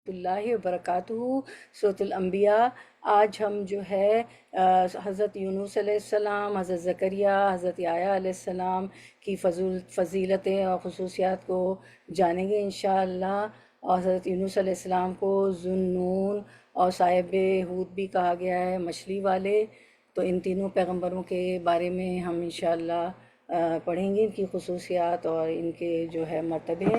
اللہ وبرکاتہ۔ سورۃ الانبیاء۔ آج ہم جو ہے حضرت یونس علیہ السلام، حضرت زکریا، حضرت یحییٰ علیہ السلام کی فضیلتیں اور خصوصیات کو جانیں گے انشاءاللہ۔ اور حضرت یونس علیہ السلام کو ذو النون اور صاحب ہود بھی کہا گیا ہے، مچھلی والے۔ تو ان تینوں پیغمبروں کے بارے میں ہم انشاءاللہ پڑھیں گے، ان کی خصوصیات اور ان کے جو ہے مرتبے۔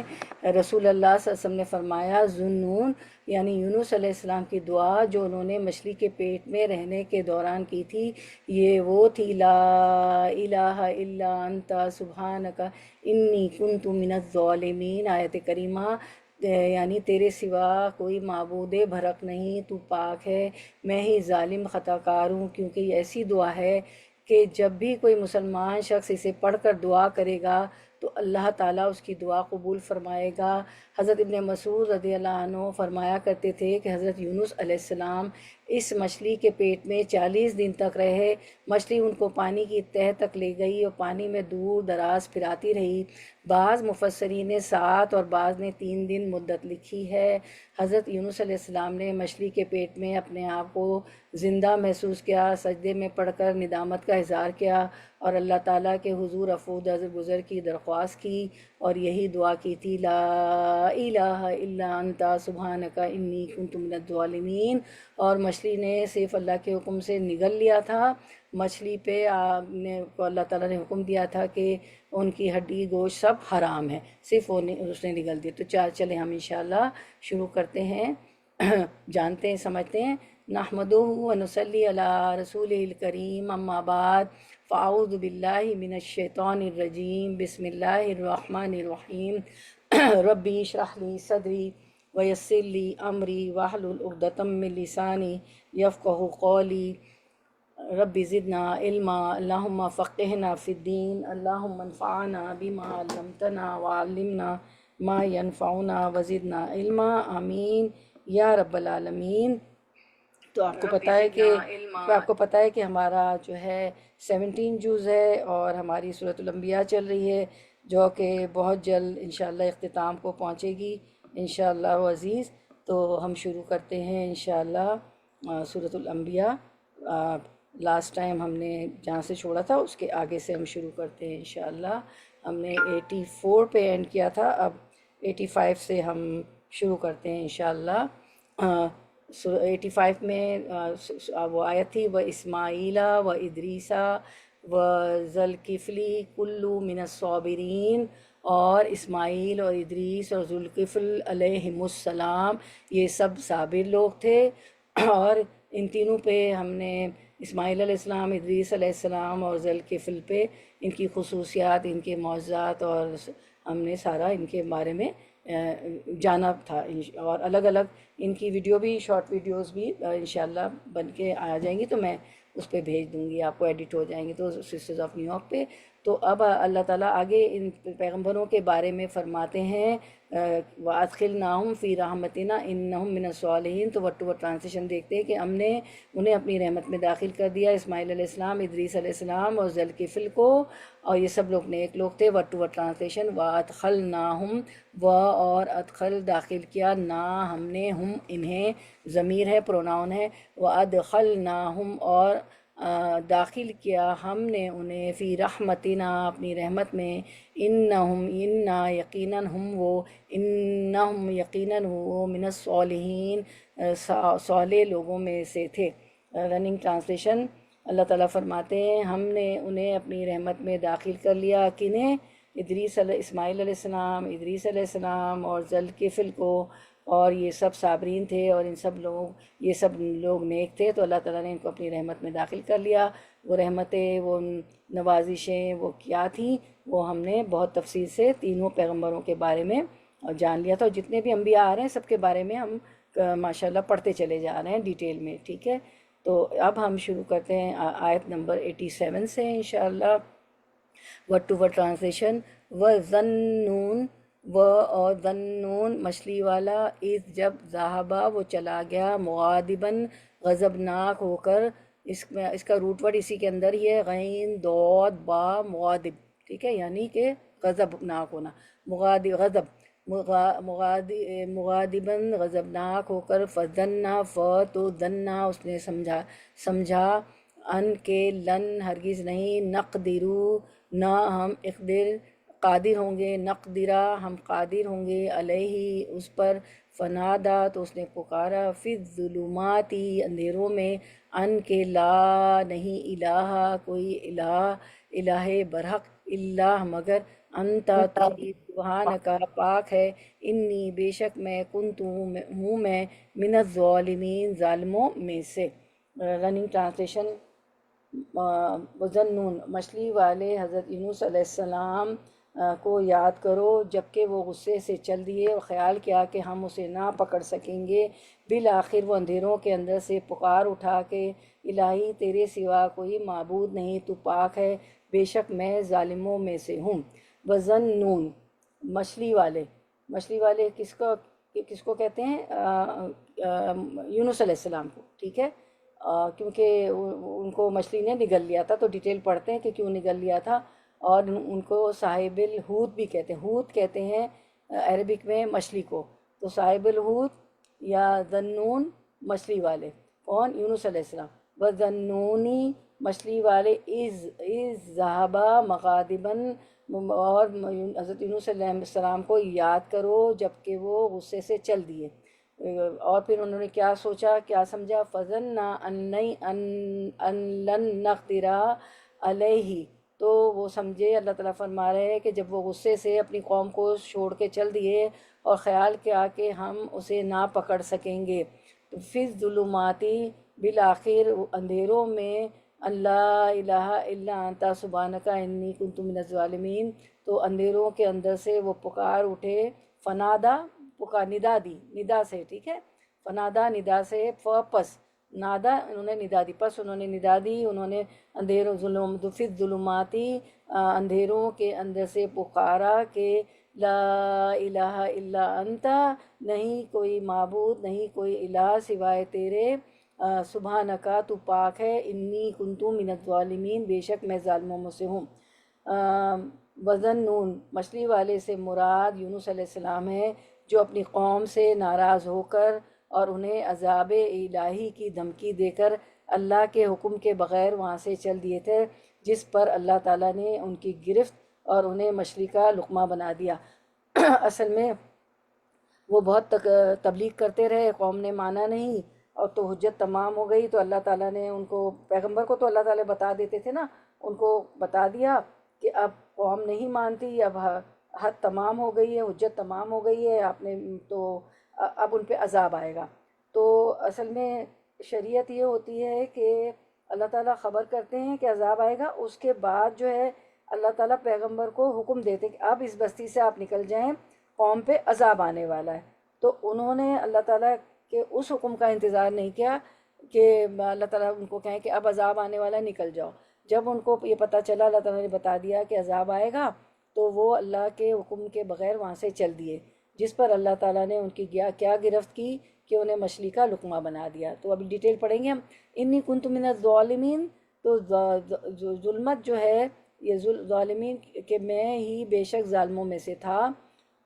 رسول اللہ صلی اللہ علیہ وسلم نے فرمایا ذو النون یعنی یونس علیہ السلام کی دعا جو انہوں نے مچھلی کے پیٹ میں رہنے کے دوران کی تھی، یہ وہ تھی: لا الہ الا انت سبحانک انی کنت من الظالمین۔ آیت کریمہ یعنی تیرے سوا کوئی معبود بھرک نہیں، تو پاک ہے، میں ہی ظالم خطا کار ہوں۔ کیونکہ یہ ایسی دعا ہے کہ جب بھی کوئی مسلمان شخص اسے پڑھ کر دعا کرے گا تو اللہ تعالیٰ اس کی دعا قبول فرمائے گا۔ حضرت ابن مسعود رضی اللہ عنہ فرمایا کرتے تھے کہ حضرت یونس علیہ السلام اس مچھلی کے پیٹ میں 40 دن تک رہے۔ مچھلی ان کو پانی کی تہہ تک لے گئی اور پانی میں دور دراز پھراتی رہی۔ بعض مفسرین نے 7 اور بعض نے 3 دن مدت لکھی ہے۔ حضرت یونس علیہ السلام نے مچھلی کے پیٹ میں اپنے آپ کو زندہ محسوس کیا، سجدے میں پڑھ کر ندامت کا اظہار کیا اور اللہ تعالیٰ کے حضور عفو درگزر کی درخواست کی، اور یہی دعا کی تھی: لا الہ الا انت سبحانک انی کنت من الظالمین۔ اور مچھلی نے صرف اللہ کے حکم سے نگل لیا تھا۔ مچھلی پہ اللہ تعالیٰ نے حکم دیا تھا کہ ان کی ہڈی گوشت سب حرام ہے، صرف اس نے نگل دیا۔ تو چلیں ہم انشاءاللہ شروع کرتے ہیں، جانتے ہیں، سمجھتے ہیں۔ نحمدہ و نصلی علی رسولہ الکریم، اما بعد، فاعوذ باللہ من الشیطان الرجیم، بسم اللہ الرحمن الرحیم۔ ربی اشرح لی صدری ویسر لی امری واحلل عقدۃ من لسانی یفقہوا قولی۔ رب زدنا علما، اللہم فقہنا فی الدین، اللہم انفعنا بما علمتنا وعلمنا ما ینفعنا وزدنا علما، آمین یا رب العالمین۔ تو آپ کو پتہ ہے کہ ہمارا جو ہے 17 جز ہے اور ہماری سورۃ الانبیاء چل رہی ہے، جو کہ بہت جلد انشاءاللہ اختتام کو پہنچے گی انشاءاللہ عزیز۔ تو ہم شروع کرتے ہیں انشاءاللہ سورۃ الانبیاء۔ لاسٹ ٹائم ہم نے جہاں سے چھوڑا تھا اس کے آگے سے ہم شروع کرتے ہیں انشاءاللہ۔ ہم نے 84 پہ اینڈ کیا تھا، اب 85 سے ہم شروع کرتے ہیں انشاءاللہ۔ 85 میں وہ آیت تھی: و اسماعیل و ادریسا و ذوالکفلی کلو من الصابرین۔ اور اسماعیل اور ادریس اور ذوالکفل علیہم السلام یہ سب صابر لوگ تھے۔ اور ان تینوں پہ ہم نے اسماعیل علیہ السلام، ادریس علیہ السلام اور ذوالکفل پہ ان کی خصوصیات، ان کے معجزات، اور ہم نے سارا ان کے بارے میں جانا تھا، اور الگ الگ ان کی ویڈیو بھی، شارٹ ویڈیوز بھی انشاءاللہ بن کے آ جائیں گی، تو میں اس پہ بھیج دوں گی، آپ کو ایڈٹ ہو جائیں گے تو سسٹرز آف نیو یارک پہ۔ تو اب اللہ تعالیٰ آگے ان پیغمبروں کے بارے میں فرماتے ہیں: وَأَدْخِلْنَاهُمْ فِي رَحْمَتِنَا إِنَّهُمْ مِنَ الصَّالِحِينَ۔ تو ورڈ ٹو ورڈ ٹرانسلیشن دیکھتے ہیں کہ ہم نے انہیں اپنی رحمت میں داخل کر دیا، اسماعیل علیہ السلام، ادریس علیہ السلام اور ذوالکفل کو، اور یہ سب لوگ نیک لوگ تھے۔ ورڈ ٹو ورڈ ٹرانسلیشن: وَأَدْخَلْنَاهُمْ، و اور ادخل داخل کیا، نا ہم نے، ہم انہیں، ضمیر ہے، پروناؤن ہے، وَأَدْخَلْنَاهُمْ اور داخل کیا ہم نے انہیں، فی رحمتنا اپنی رحمت میں، انہم یقیناً ہم وہ، انہم یقیناً وہ، من الصالحین صالح لوگوں میں سے تھے۔ رننگ ٹرانسلیشن: اللہ تعالیٰ فرماتے ہیں ہم نے انہیں اپنی رحمت میں داخل کر لیا، کنہیں؟ اسماعیل علیہ السلام، ادریس علیہ السلام اور ذوالکفل کو، اور یہ سب صابرین تھے اور یہ سب لوگ نیک تھے، تو اللہ تعالیٰ نے ان کو اپنی رحمت میں داخل کر لیا۔ وہ رحمتیں، وہ نوازشیں وہ کیا تھیں، وہ ہم نے بہت تفصیل سے تینوں پیغمبروں کے بارے میں جان لیا تھا، اور جتنے بھی انبیاء آ رہے ہیں سب کے بارے میں ہم ماشاءاللہ پڑھتے چلے جا رہے ہیں ڈیٹیل میں، ٹھیک ہے۔ تو اب ہم شروع کرتے ہیں آیت نمبر 87 سے انشاءاللہ۔ ورڈ ٹو ورڈ ٹرانسلیشن: وَظَنُّونَ، و اور ظنون مچھلی والا، اذ جب، ذہبا وہ چلا گیا، مغاضباً غضبناک ہو کر، اس کا روٹ ورڈ اسی کے اندر ہی ہے، غین ضاد با، مغاضب، ٹھیک ہے، یعنی کہ غضبناک ہونا، غضب مغاضباً غضبناک ہو کر، فَظَنَّ تو دنا اس نے سمجھا، ان کے لن ہرگز نہیں، نقدرو نہ ہم اقدر قادر ہوں گے، نقدرہ ہم قادر ہوں گے، علیہ اس پر، فنادا تو اس نے پکارا، فی الظلمات اندھیروں میں، ان کے لا نہیں الہ کوئی الہ برحق، الا مگر، انتا تو سبحانکا پاک ہے، انی بے شک میں، کنت ہوں میں، من الظالمین ظالموں میں سے۔ Running translation. وَظَنُّونَ مچھلی والے حضرت یونس علیہ السلام کو یاد کرو جبکہ وہ غصے سے چل دیے اور خیال کیا کہ ہم اسے نہ پکڑ سکیں گے، بالآخر وہ اندھیروں کے اندر سے پکار اٹھا کہ الہی تیرے سوا کوئی معبود نہیں، تو پاک ہے، بے شک میں ظالموں میں سے ہوں۔ وَظَنُّونَ مچھلی والے کس کو کہتے ہیں؟ یونس علیہ السلام کو، ٹھیک ہے، کیونکہ ان کو مچھلی نے نگل لیا تھا، تو ڈیٹیل پڑھتے ہیں کہ کیوں نگل لیا تھا، اور ان کو صاحب الحوت بھی کہتے ہیں، حوت کہتے ہیں عربک میں مچھلی کو، تو صاحب الحوت یا ذنون مچھلی والے، کون؟ یونس علیہ السلام۔ وَذَنُّونِ مچھلی والے، از ذہبا مغاضباً، اور حضرت یونس علیہ السلام کو یاد کرو جبکہ وہ غصے سے چل دیے، اور پھر انہوں نے کیا سوچا، کیا سمجھا، فَظَنَّ أَن لَن نَقْدِرَ عَلَيْهِ، تو وہ سمجھے، اللہ تعالیٰ فرما رہے ہیں کہ جب وہ غصے سے اپنی قوم کو چھوڑ کے چل دیے اور خیال کیا کہ ہم اسے نہ پکڑ سکیں گے، تو فی الظلمات بالآخر اندھیروں میں، اللہ الہ الا انت سبحانک انی کنت من الظالمین، تو اندھیروں کے اندر سے وہ پکار اٹھے، فنادا پکار، ندا دی، ندا سے، ٹھیک ہے، فنادا ندا سے، پس نادا انہوں نے ندا دی، پس انہوں نے ندا دی، انہوں نے اندھیروں فی الظلماتی اندھیروں کے اندر سے پکارا کہ لا الہ الا انت نہیں کوئی معبود، نہیں کوئی الہ سوائے تیرے، سبحانکا تو پاک ہے، انی کنتو من الظالمین بے شک میں ظالموں میں سے ہوں۔ وَظَنُّونَ مچھلی والے سے مراد یونس علیہ السلام ہے، جو اپنی قوم سے ناراض ہو کر اور انہیں عذاب الہی کی دھمکی دے کر اللہ کے حکم کے بغیر وہاں سے چل دیے تھے، جس پر اللہ تعالیٰ نے ان کی گرفت اور انہیں مچھلی کا لقمہ بنا دیا۔ اصل میں وہ بہت تبلیغ کرتے رہے، قوم نے مانا نہیں، اور تو حجت تمام ہو گئی، تو اللہ تعالیٰ نے ان کو، پیغمبر کو تو اللہ تعالیٰ بتا دیتے تھے نا، ان کو بتا دیا کہ اب قوم نہیں مانتی، اب حد تمام ہو گئی ہے، حجت تمام ہو گئی ہے، آپ نے تو اب ان پہ عذاب آئے گا۔ تو اصل میں شریعت یہ ہوتی ہے کہ اللہ تعالیٰ خبر کرتے ہیں کہ عذاب آئے گا، اس کے بعد جو ہے اللہ تعالیٰ پیغمبر کو حکم دیتے کہ اب اس بستی سے آپ نکل جائیں، قوم پہ عذاب آنے والا ہے۔ تو انہوں نے اللہ تعالیٰ کے اس حکم کا انتظار نہیں کیا کہ اللہ تعالیٰ ان کو کہیں کہ اب عذاب آنے والا ہے، نکل جاؤ۔ جب ان کو یہ پتہ چلا، اللہ تعالیٰ نے بتا دیا کہ عذاب آئے گا، تو وہ اللہ کے حکم کے بغیر وہاں سے چل دیے، جس پر اللہ تعالیٰ نے ان کی کیا گرفت کی کہ انہیں مچھلی کا لقمہ بنا دیا۔ تو ابھی ڈیٹیل پڑھیں گے ہم۔ انی کنت من الظالمین، تو ظلمت جو ہے، یہ ظالمین کہ میں ہی بے شک ظالموں میں سے تھا،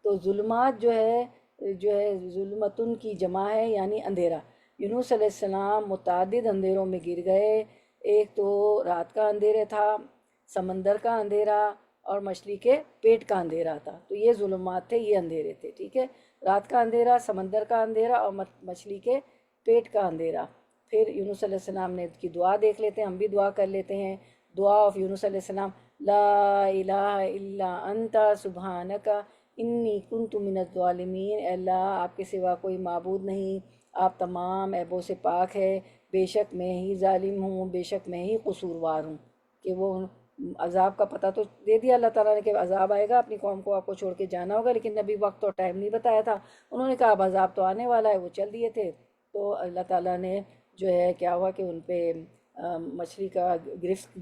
تو ظلمات جو ہے ظلمتن کی جمع ہے، یعنی اندھیرا۔ یونس علیہ السلام متعدد اندھیروں میں گر گئے، ایک تو رات کا اندھیرا تھا، سمندر کا اندھیرا، اور مچھلی کے پیٹ کا اندھیرا تھا، تو یہ ظلمات تھے، یہ اندھیرے تھے، ٹھیک ہے، رات کا اندھیرا، سمندر کا اندھیرا، اور مچھلی کے پیٹ کا اندھیرا۔ پھر یونس علیہ السلام نے کی دعا دیکھ لیتے ہیں، ہم بھی دعا کر لیتے ہیں۔ دعا آف یونس علیہ السلام، لا الہ الا انت سبحانک انی کنت من الظالمین، اے اللہ آپ کے سوا کوئی معبود نہیں، آپ تمام عیبوں سے پاک ہے، بے شک میں ہی ظالم ہوں، بے شک میں ہی قصوروار ہوں۔ کہ وہ عذاب کا پتہ تو دے دیا اللہ تعالیٰ نے کہ عذاب آئے گا، اپنی قوم کو آپ کو چھوڑ کے جانا ہوگا، لیکن ابھی وقت اور ٹائم نہیں بتایا تھا، انہوں نے کہا اب عذاب تو آنے والا ہے، وہ چل دیے تھے، تو اللہ تعالیٰ نے جو ہے کیا ہوا کہ ان پہ مچھلی کا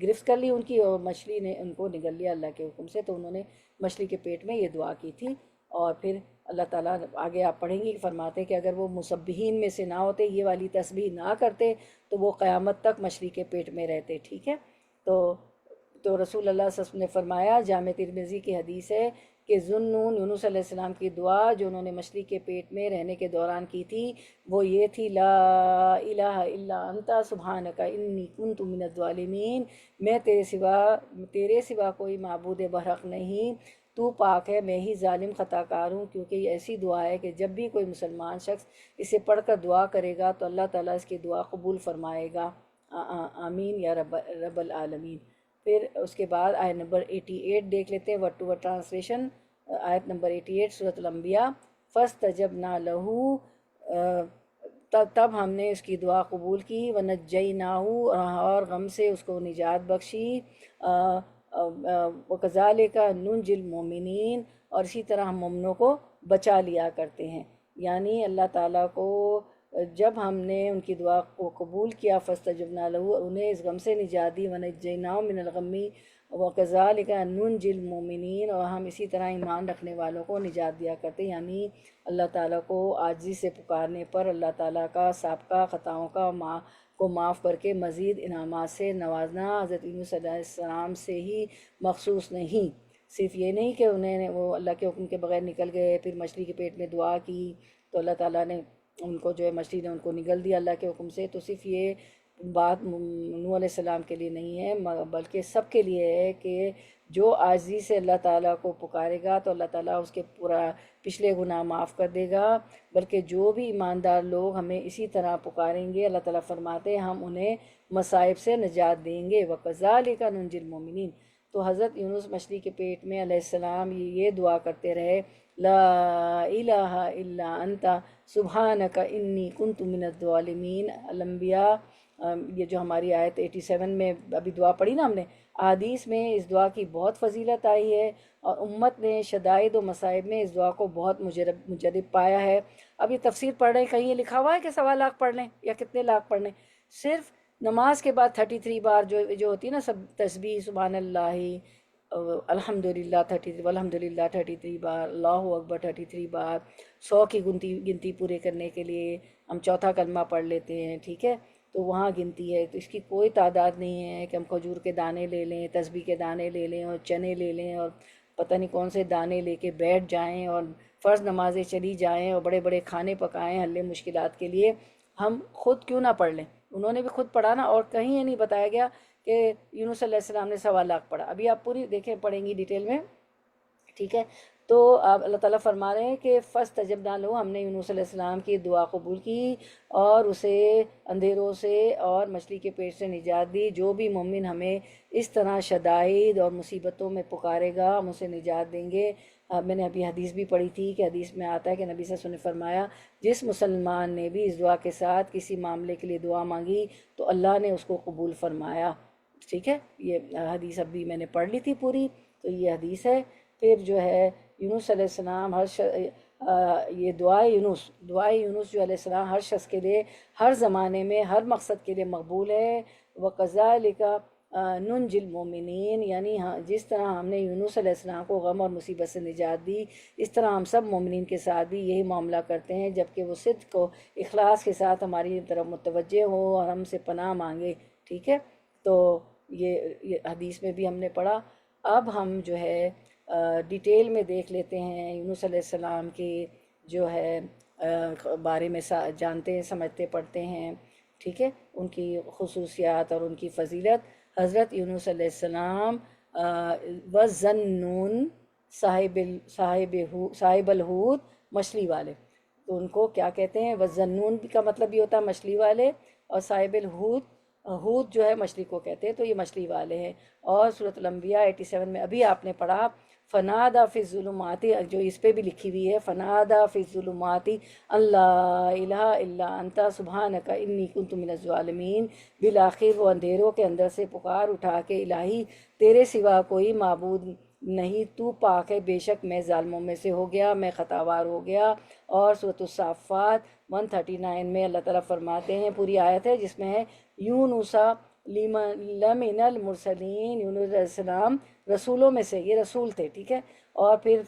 گرفت کر لی ان کی، اور مچھلی نے ان کو نگل لیا اللہ کے حکم سے، تو انہوں نے مچھلی کے پیٹ میں یہ دعا کی تھی۔ اور پھر اللہ تعالیٰ آگے آپ پڑھیں گی، فرماتے کہ اگر وہ مسبحین میں سے نہ ہوتے، یہ والی تسبیح نہ کرتے، تو وہ قیامت تک مچھلی کے پیٹ میں رہتے، ٹھیک ہے۔ تو رسول اللہ صلی اللہ علیہ وسلم نے فرمایا، جامع ترمذی کی حدیث ہے کہ ذُنُّون یونس علیہ السلام کی دعا جو انہوں نے مچھلی کے پیٹ میں رہنے کے دوران کی تھی وہ یہ تھی، لا الہ الا انت سبحانک انی کنت من الظالمین، میں تیرے سوا کوئی معبود برحق نہیں، تو پاک ہے، میں ہی ظالم خطا کار ہوں۔ کیونکہ یہ ایسی دعا ہے کہ جب بھی کوئی مسلمان شخص اسے پڑھ کر دعا کرے گا تو اللہ تعالیٰ اس کی دعا قبول فرمائے گا، آمین یا رب العالمین۔ پھر اس کے بعد آیت نمبر 88 دیکھ لیتے ہیں، ورڈ ٹو ورڈ ٹرانسلیشن۔ آیت نمبر 88 سورۃ الانبیاء۔ فاستجبنا لہ، تب ہم نے اس کی دعا قبول کی، ونجیناہ، اور غم سے اس کو نجات بخشی، وکذالک ننجی المؤمنین، اور اسی طرح ہم مومنوں کو بچا لیا کرتے ہیں۔ یعنی اللہ تعالیٰ کو جب ہم نے ان کی دعا کو قبول کیا، فاستجبنا لہ، انہیں اس غم سے نجات دی، ونجیناہ من الغم وکذالک ننجی المؤمنین، اور ہم اسی طرح ایمان رکھنے والوں کو نجات دیا کرتے ہیں۔ یعنی اللہ تعالیٰ کو عاجزی سے پکارنے پر اللہ تعالیٰ کا سابقہ خطاؤں کو معاف کر کے مزید انعامات سے نوازنا حضرت یونس علیہ السلام سے ہی مخصوص نہیں۔ صرف یہ نہیں کہ وہ اللہ کے حکم کے بغیر نکل گئے، پھر مچھلی کے پیٹ میں دعا کی تو اللہ تعالیٰ نے ان کو جو ہے مچھلی نے ان کو نگل دیا اللہ کے حکم سے، تو صرف یہ بات نوح علیہ السلام کے لیے نہیں ہے، بلکہ سب کے لیے ہے کہ جو عاجزی سے اللہ تعالیٰ کو پکارے گا تو اللہ تعالیٰ اس کے پورا پچھلے گناہ معاف کر دے گا۔ بلکہ جو بھی ایماندار لوگ ہمیں اسی طرح پکاریں گے، اللہ تعالیٰ فرماتے ہیں ہم انہیں مصائب سے نجات دیں گے، وَكَذَلِكَ نُنْجِي الْمُؤْمِنِينَ۔ تو حضرت یونس مچھلی کے پیٹ میں علیہ السلام یہ دعا کرتے رہے، لا الہ الا انت سبحانک انی کنت من الظالمین۔ الانبیاء، یہ جو ہماری آیت 87 میں ابھی دعا پڑھی نا ہم نے، احادیث میں اس دعا کی بہت فضیلت آئی ہے، اور امت نے شدائد و مصائب میں اس دعا کو بہت مجرب پایا ہے۔ اب یہ تفسیر پڑھ رہے ہیں، کہیں یہ لکھا ہوا ہے کہ 1.25 لاکھ پڑھ لیں یا کتنے لاکھ پڑھ لیں؟ صرف نماز کے بعد 33 بار جو ہوتی ہے نا سب تسبیح، سبحان اللہ، الحمدللہ 33، والحمدللہ 33 بار، اللہ اکبر 33 بار، 100 کی گنتی پورے کرنے کے لیے ہم چوتھا کلمہ پڑھ لیتے ہیں، ٹھیک ہے؟ تو وہاں گنتی ہے، تو اس کی کوئی تعداد نہیں ہے کہ ہم کھجور کے دانے لے لیں، تسبیح کے دانے لے لیں، اور چنے لے لیں، اور پتہ نہیں کون سے دانے لے کے بیٹھ جائیں اور فرض نمازیں چلی جائیں اور بڑے بڑے کھانے پکائیں حل مشکلات کے لیے۔ ہم خود کیوں نہ پڑھ لیں؟ انہوں نے بھی خود پڑھا نا، اور کہیں یہ نہیں بتایا گیا کہ یونس علیہ السلام نے 1.25 لاکھ پڑھا۔ ابھی آپ پوری دیکھیں، پڑھیں گی ڈیٹیل میں، ٹھیک ہے؟ تو آپ اللہ تعالیٰ فرما رہے ہیں کہ فاستجبنا لہ، ہم نے یونس علیہ السلام کی دعا قبول کی اور اسے اندھیروں سے اور مچھلی کے پیٹ سے نجات دی۔ جو بھی مومن ہمیں اس طرح شدائد اور مصیبتوں میں پکارے گا ہم اسے نجات دیں گے۔ میں نے ابھی حدیث بھی پڑھی تھی کہ حدیث میں آتا ہے کہ نبی صلی اللہ علیہ وسلم نے فرمایا، جس مسلمان نے بھی اس دعا کے ساتھ کسی معاملے کے لیے دعا مانگی تو اللہ نے اس کو قبول فرمایا، ٹھیک ہے؟ یہ حدیث ابھی میں نے پڑھ لی تھی پوری، تو یہ حدیث ہے۔ پھر جو ہے یونس علیہ السلام یہ دعائے یونس جو علیہ السلام ہر شخص کے لیے ہر زمانے میں ہر مقصد کے لیے مقبول ہے۔ وَكَذَلِكَ نُنْجِي الْمُؤْمِنِينَ، یعنی جس طرح ہم نے یونس علیہ السلام کو غم اور مصیبت سے نجات دی، اس طرح ہم سب مومنین کے ساتھ بھی یہی معاملہ کرتے ہیں، جبکہ وہ صدق کو اخلاص کے ساتھ ہماری طرف متوجہ ہو اور ہم سے پناہ مانگے، ٹھیک ہے؟ تو یہ حدیث میں بھی ہم نے پڑھا۔ اب ہم جو ہے ڈیٹیل میں دیکھ لیتے ہیں یونس علیہ السلام کی جو ہے بارے میں جانتے ہیں، سمجھتے پڑھتے ہیں، ٹھیک ہے؟ ان کی خصوصیات اور ان کی فضیلت۔ حضرت یونس علیہ السلام وَذَنُّونَ صاحب الحوت، مچھلی والے، تو ان کو کیا کہتے ہیں؟ وَذَنُّونَ کا مطلب یہ ہوتا ہے مچھلی والے، اور صاحب الحوت، حوت جو ہے مچھلی کو کہتے ہیں، تو یہ مچھلی والے ہیں۔ اور سورۃ الانبیاء 87 میں ابھی آپ نے پڑھا، فنادیٰ فی الظلمات، جو اس پہ بھی لکھی ہوئی ہے، فنادیٰ فی الظلمات ان لا الہ الا انت سبحانک انی کنت من الظالمین۔ بالآخر وہ اندھیروں کے اندر سے پکار اٹھا کے، الہی تیرے سوا کوئی معبود نہیں، تو پاک ہے، بے شک میں ظالموں میں سے ہو گیا، میں خطاوار ہو گیا۔ اور سورۃ الصافات 139 میں اللہ تعالیٰ فرماتے ہیں، پوری آیت ہے جس میں ہے، یونس لمن المرسلین، یونس علیہ السلام رسولوں میں سے، یہ رسول تھے، ٹھیک ہے؟ اور پھر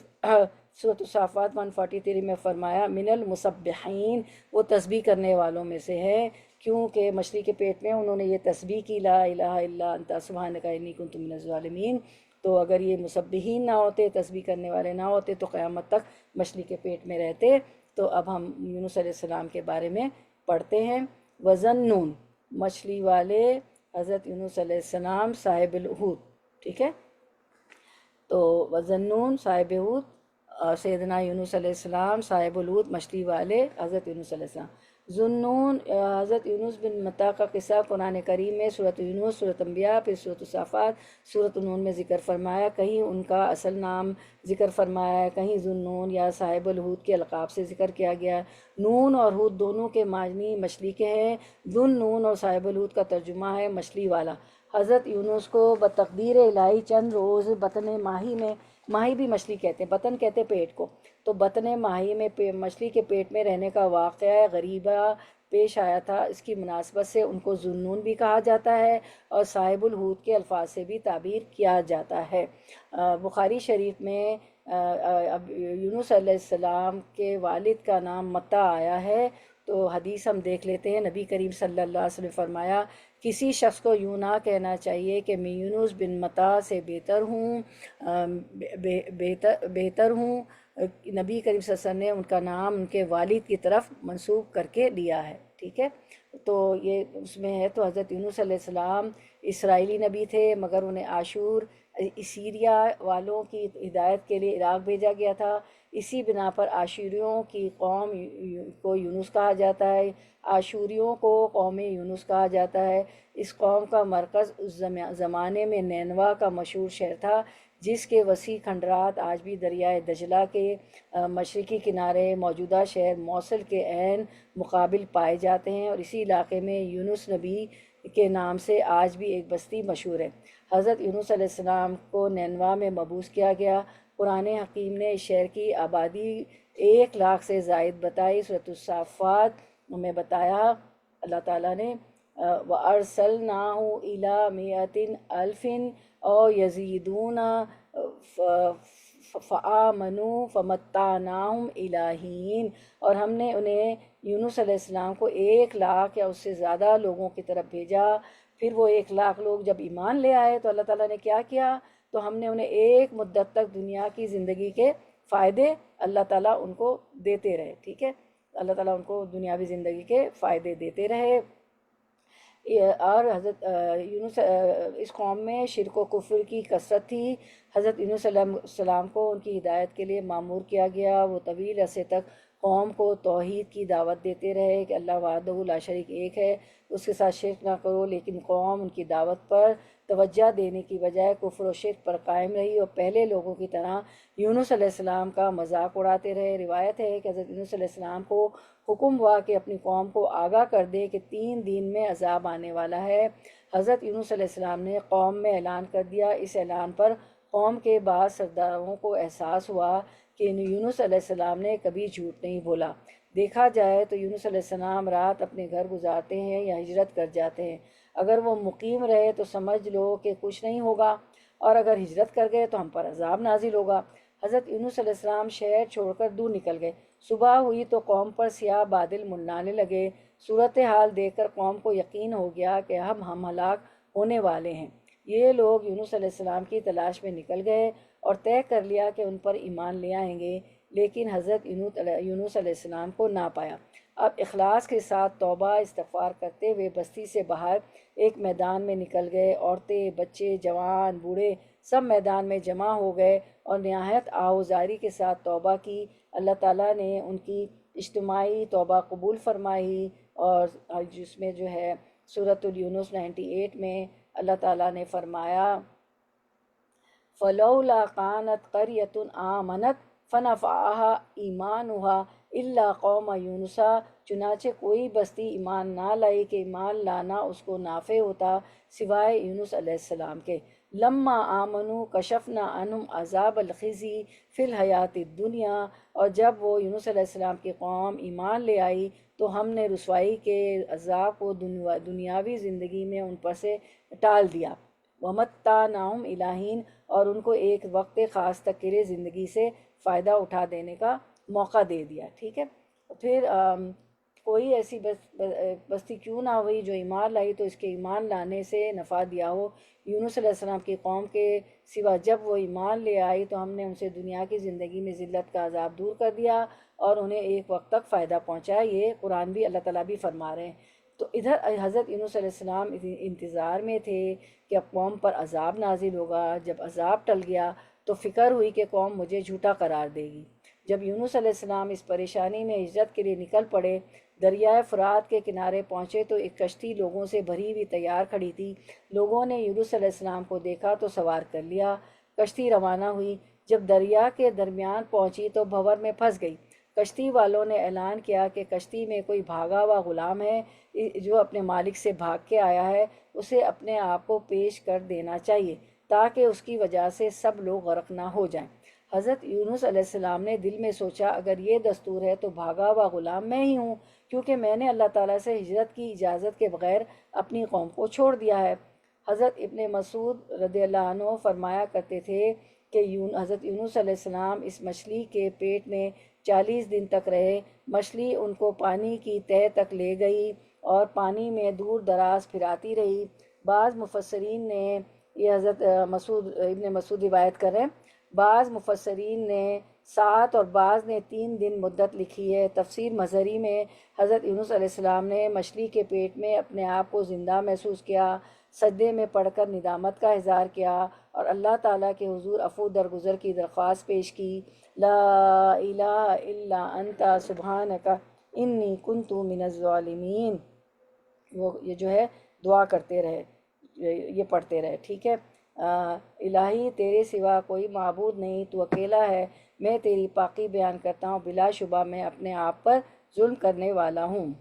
سورۃ الصافات 143 میں فرمایا، من المسبحین، وہ تسبیح کرنے والوں میں سے ہے، کیونکہ مچھلی کے پیٹ میں انہوں نے یہ تسبیح کی، لا الہ الا انت سبحانک انی کنت من الظالمین۔ تو اگر یہ مسبحین نہ ہوتے، تسبیح کرنے والے نہ ہوتے، تو قیامت تک مچھلی کے پیٹ میں رہتے۔ تو اب ہم یونس علیہ السلام کے بارے میں پڑھتے ہیں۔ وَذَنُّونَ، مچھلی والے حضرت یونس علیہ السلام صاحب الحوت، ٹھیک ہے۔ تو وَذَنُّونَ صاحب حوت، سیدنا یونس علیہ السلام صاحب الحوت، مچھلی والے حضرت یونس علیہ السلام۔ ذُنُّون، حضرت یونس بن متی کا قصہ قرآن کریم میں سورۃ یونس، سورۃ انبیاء، پھر سورۃ الصافات، سورۃ نون میں ذکر فرمایا۔ کہیں ان کا اصل نام ذکر فرمایا ہے، کہیں ذُنُّون یا صاحب الحوت کے القاب سے ذکر کیا گیا ہے۔ نون اور حوت دونوں کے معنی مچھلی کے ہیں۔ ذُنُّون اور صاحب الحوت کا ترجمہ ہے مچھلی والا۔ حضرت یونس کو بتقدیر الہی چند روز بطن ماہی میں، ماہی بھی مچھلی کہتے ہیں، بطن کہتے ہیں پیٹ کو، تو بطن ماہی میں مچھلی کے پیٹ میں رہنے کا واقعہ غریبہ پیش آیا تھا۔ اس کی مناسبت سے ان کو ذُنُّون بھی کہا جاتا ہے اور صاحب الحوت کے الفاظ سے بھی تعبیر کیا جاتا ہے۔ بخاری شریف میں اب یونس علیہ السلام کے والد کا نام متی آیا ہے، تو حدیث ہم دیکھ لیتے ہیں۔ نبی کریم صلی اللہ علیہ وسلم نے فرمایا، کسی شخص کو یوں نہ کہنا چاہیے کہ میں یونس بن متی سے بہتر ہوں، بہتر ہوں۔ نبی کریم صلی اللہ علیہ وسلم نے ان کا نام ان کے والد کی طرف منسوب کر کے دیا ہے، ٹھیک ہے۔ تو یہ اس میں ہے۔ تو حضرت یونس علیہ السلام اسرائیلی نبی تھے، مگر انہیں عاشور سیریا والوں کی ہدایت کے لیے عراق بھیجا گیا تھا۔ اسی بنا پر عاشوریوں کی قوم کو یونس کہا جاتا ہے، عاشوریوں کو قوم یونس کہا جاتا ہے۔ اس قوم کا مرکز اس زمانے میں نینوا کا مشہور شہر تھا، جس کے وسیع کھنڈرات آج بھی دریائے دجلہ کے مشرقی کنارے موجودہ شہر موصل کے عین مقابل پائے جاتے ہیں، اور اسی علاقے میں یونس نبی کے نام سے آج بھی ایک بستی مشہور ہے۔ حضرت یونس علیہ السلام کو نینوا میں مبعوث کیا گیا۔ قرآن حکیم نے اس شہر کی آبادی 1,00,000 سے زائد بتائی۔ سورۃ الصافات میں بتایا اللہ تعالیٰ نے، وَأَرْسَلْنَاهُ إِلَىٰ مِائَةٍ أَلْفٍ أَوْ يَزِيدُونَ فَآمَنُوا فَمَتَّعْنَاهُمْ إِلَىٰ حِینٍ، اور ہم نے انہیں یونس علیہ السلام کو 1,00,000 یا اس سے زیادہ لوگوں کی طرف بھیجا۔ پھر وہ 1,00,000 لوگ جب ایمان لے آئے تو اللہ تعالیٰ نے کیا کیا؟ تو ہم نے انہیں ایک مدت تک دنیا کی زندگی کے فائدے اللہ تعالیٰ ان کو دیتے رہے، ٹھیک ہے۔ اللہ تعالیٰ ان کو دنیاوی زندگی کے فائدے دیتے رہے۔ اور حضرت یونس، اس قوم میں شرک و کفر کی کثرت تھی۔ حضرت یونس علیہ السلام کو ان کی ہدایت کے لیے مامور کیا گیا۔ وہ طویل عرصے تک قوم کو توحید کی دعوت دیتے رہے کہ اللہ وحدہ لا شریک ایک ہے، اس کے ساتھ شرک نہ کرو، لیکن قوم ان کی دعوت پر توجہ دینے کی بجائے کفر و شرک پر قائم رہی اور پہلے لوگوں کی طرح یونس علیہ السلام کا مذاق اڑاتے رہے۔ روایت ہے کہ حضرت یونس علیہ السلام کو حکم ہوا کہ اپنی قوم کو آگاہ کر دے کہ 3 دن میں عذاب آنے والا ہے۔ حضرت یونس علیہ السلام نے قوم میں اعلان کر دیا۔ اس اعلان پر قوم کے بعض سرداروں کو احساس ہوا کہ یونس علیہ السلام نے کبھی جھوٹ نہیں بولا۔ دیکھا جائے تو یونس علیہ السلام رات اپنے گھر گزارتے ہیں یا ہجرت کر جاتے ہیں۔ اگر وہ مقیم رہے تو سمجھ لو کہ کچھ نہیں ہوگا، اور اگر ہجرت کر گئے تو ہم پر عذاب نازل ہوگا۔ حضرت یونس علیہ السلام شہر چھوڑ کر دور نکل گئے۔ صبح ہوئی تو قوم پر سیاہ بادل منڈلانے لگے۔ صورتحال دیکھ کر قوم کو یقین ہو گیا کہ اب ہم ہلاک ہونے والے ہیں۔ یہ لوگ یونس علیہ السلام کی تلاش میں نکل گئے اور طے کر لیا کہ ان پر ایمان لے آئیں گے، لیکن حضرت یونس علیہ السلام کو نہ پایا۔ اب اخلاص کے ساتھ توبہ استغفار کرتے ہوئے بستی سے باہر ایک میدان میں نکل گئے۔ عورتیں، بچے، جوان، بوڑھے سب میدان میں جمع ہو گئے اور نہایت آہوزاری کے ساتھ توبہ کی۔ اللہ تعالیٰ نے ان کی اجتماعی توبہ قبول فرمائی، اور جس میں جو ہے سورۃ یونس 98 میں اللہ تعالیٰ نے فرمایا، فَلَوْلَا كَانَتْ قَرْيَةٌ آمَنَتْ فَنَفَعَهَا إِيمَانُهَا إِلَّا قَوْمَ يُونُسَ، چنانچہ کوئی بستی ایمان نہ لائی کہ ایمان لانا اس کو نافع ہوتا سوائے یونس علیہ السلام کے۔ لما آمنوا کشفنا عنہم عذاب الخزی فی الحیات الدنیا، اور جب وہ یونس علیہ السلام کی قوم ایمان لے آئی تو ہم نے رسوائی کے عذاب کو دنیاوی زندگی میں ان پر سے ٹال دیا۔ وَمَتَّعْنَاهُمْ إِلَىٰ حِینٍ، اور ان کو ایک وقت خاص تک کے لیے زندگی سے فائدہ اٹھا دینے کا موقع دے دیا، ٹھیک ہے۔ پھر کوئی ایسی بستی کیوں نہ ہوئی جو ایمان لائی تو اس کے ایمان لانے سے نفع دیا ہو۔ یونس علیہ السلام کی قوم کے سوا جب وہ ایمان لے آئی تو ہم نے ان سے دنیا کی زندگی میں ذلت کا عذاب دور کر دیا اور انہیں ایک وقت تک فائدہ پہنچایا۔ یہ قرآن بھی اللہ تعالیٰ بھی فرما رہے ہیں۔ تو ادھر حضرت یونس علیہ السلام انتظار میں تھے کہ اب قوم پر عذاب نازل ہوگا۔ جب عذاب ٹل گیا تو فکر ہوئی کہ قوم مجھے جھوٹا قرار دے گی۔ جب یونس علیہ السلام اس پریشانی میں ہجرت کے لیے نکل پڑے، دریائے فرات کے کنارے پہنچے تو ایک کشتی لوگوں سے بھری ہوئی تیار کھڑی تھی۔ لوگوں نے یونس علیہ السلام کو دیکھا تو سوار کر لیا۔ کشتی روانہ ہوئی، جب دریا کے درمیان پہنچی تو بھنور میں پھنس گئی۔ کشتی والوں نے اعلان کیا کہ کشتی میں کوئی بھاگا ہوا غلام ہے جو اپنے مالک سے بھاگ کے آیا ہے، اسے اپنے آپ کو پیش کر دینا چاہیے تاکہ اس کی وجہ سے سب لوگ غرق نہ ہو جائیں۔ حضرت یونس علیہ السلام نے دل میں سوچا اگر یہ دستور ہے تو بھاگا ہوا غلام میں ہی ہوں، کیونکہ میں نے اللہ تعالیٰ سے ہجرت کی اجازت کے بغیر اپنی قوم کو چھوڑ دیا ہے۔ حضرت ابن مسعود رضی اللہ عنہ فرمایا کرتے تھے کہ حضرت یونس علیہ السلام اس مچھلی کے پیٹ میں 40 دن تک رہے۔ مچھلی ان کو پانی کی تہہ تک لے گئی اور پانی میں دور دراز پھراتی رہی۔ بعض مفسرین نے یہ حضرت ابن مسعود روایت کر رہے ہیں، بعض مفسرین نے 7 اور بعض نے 3 دن مدت لکھی ہے۔ تفسیر مظہری میں حضرت یونس علیہ السلام نے مچھلی کے پیٹ میں اپنے آپ کو زندہ محسوس کیا، سجدے میں پڑھ کر ندامت کا اظہار کیا اور اللہ تعالیٰ کے حضور عفو درگزر کی درخواست پیش کی۔ لا الہ الا انت سبحانک انی کنت من الظالمین، وہ یہ جو ہے دعا کرتے رہے، یہ پڑھتے رہے، ٹھیک ہے۔ الہی تیرے سوا کوئی معبود نہیں، تو اکیلا ہے، میں تیری پاکی بیان کرتا ہوں، بلا شبہ میں اپنے آپ پر ظلم کرنے والا ہوں۔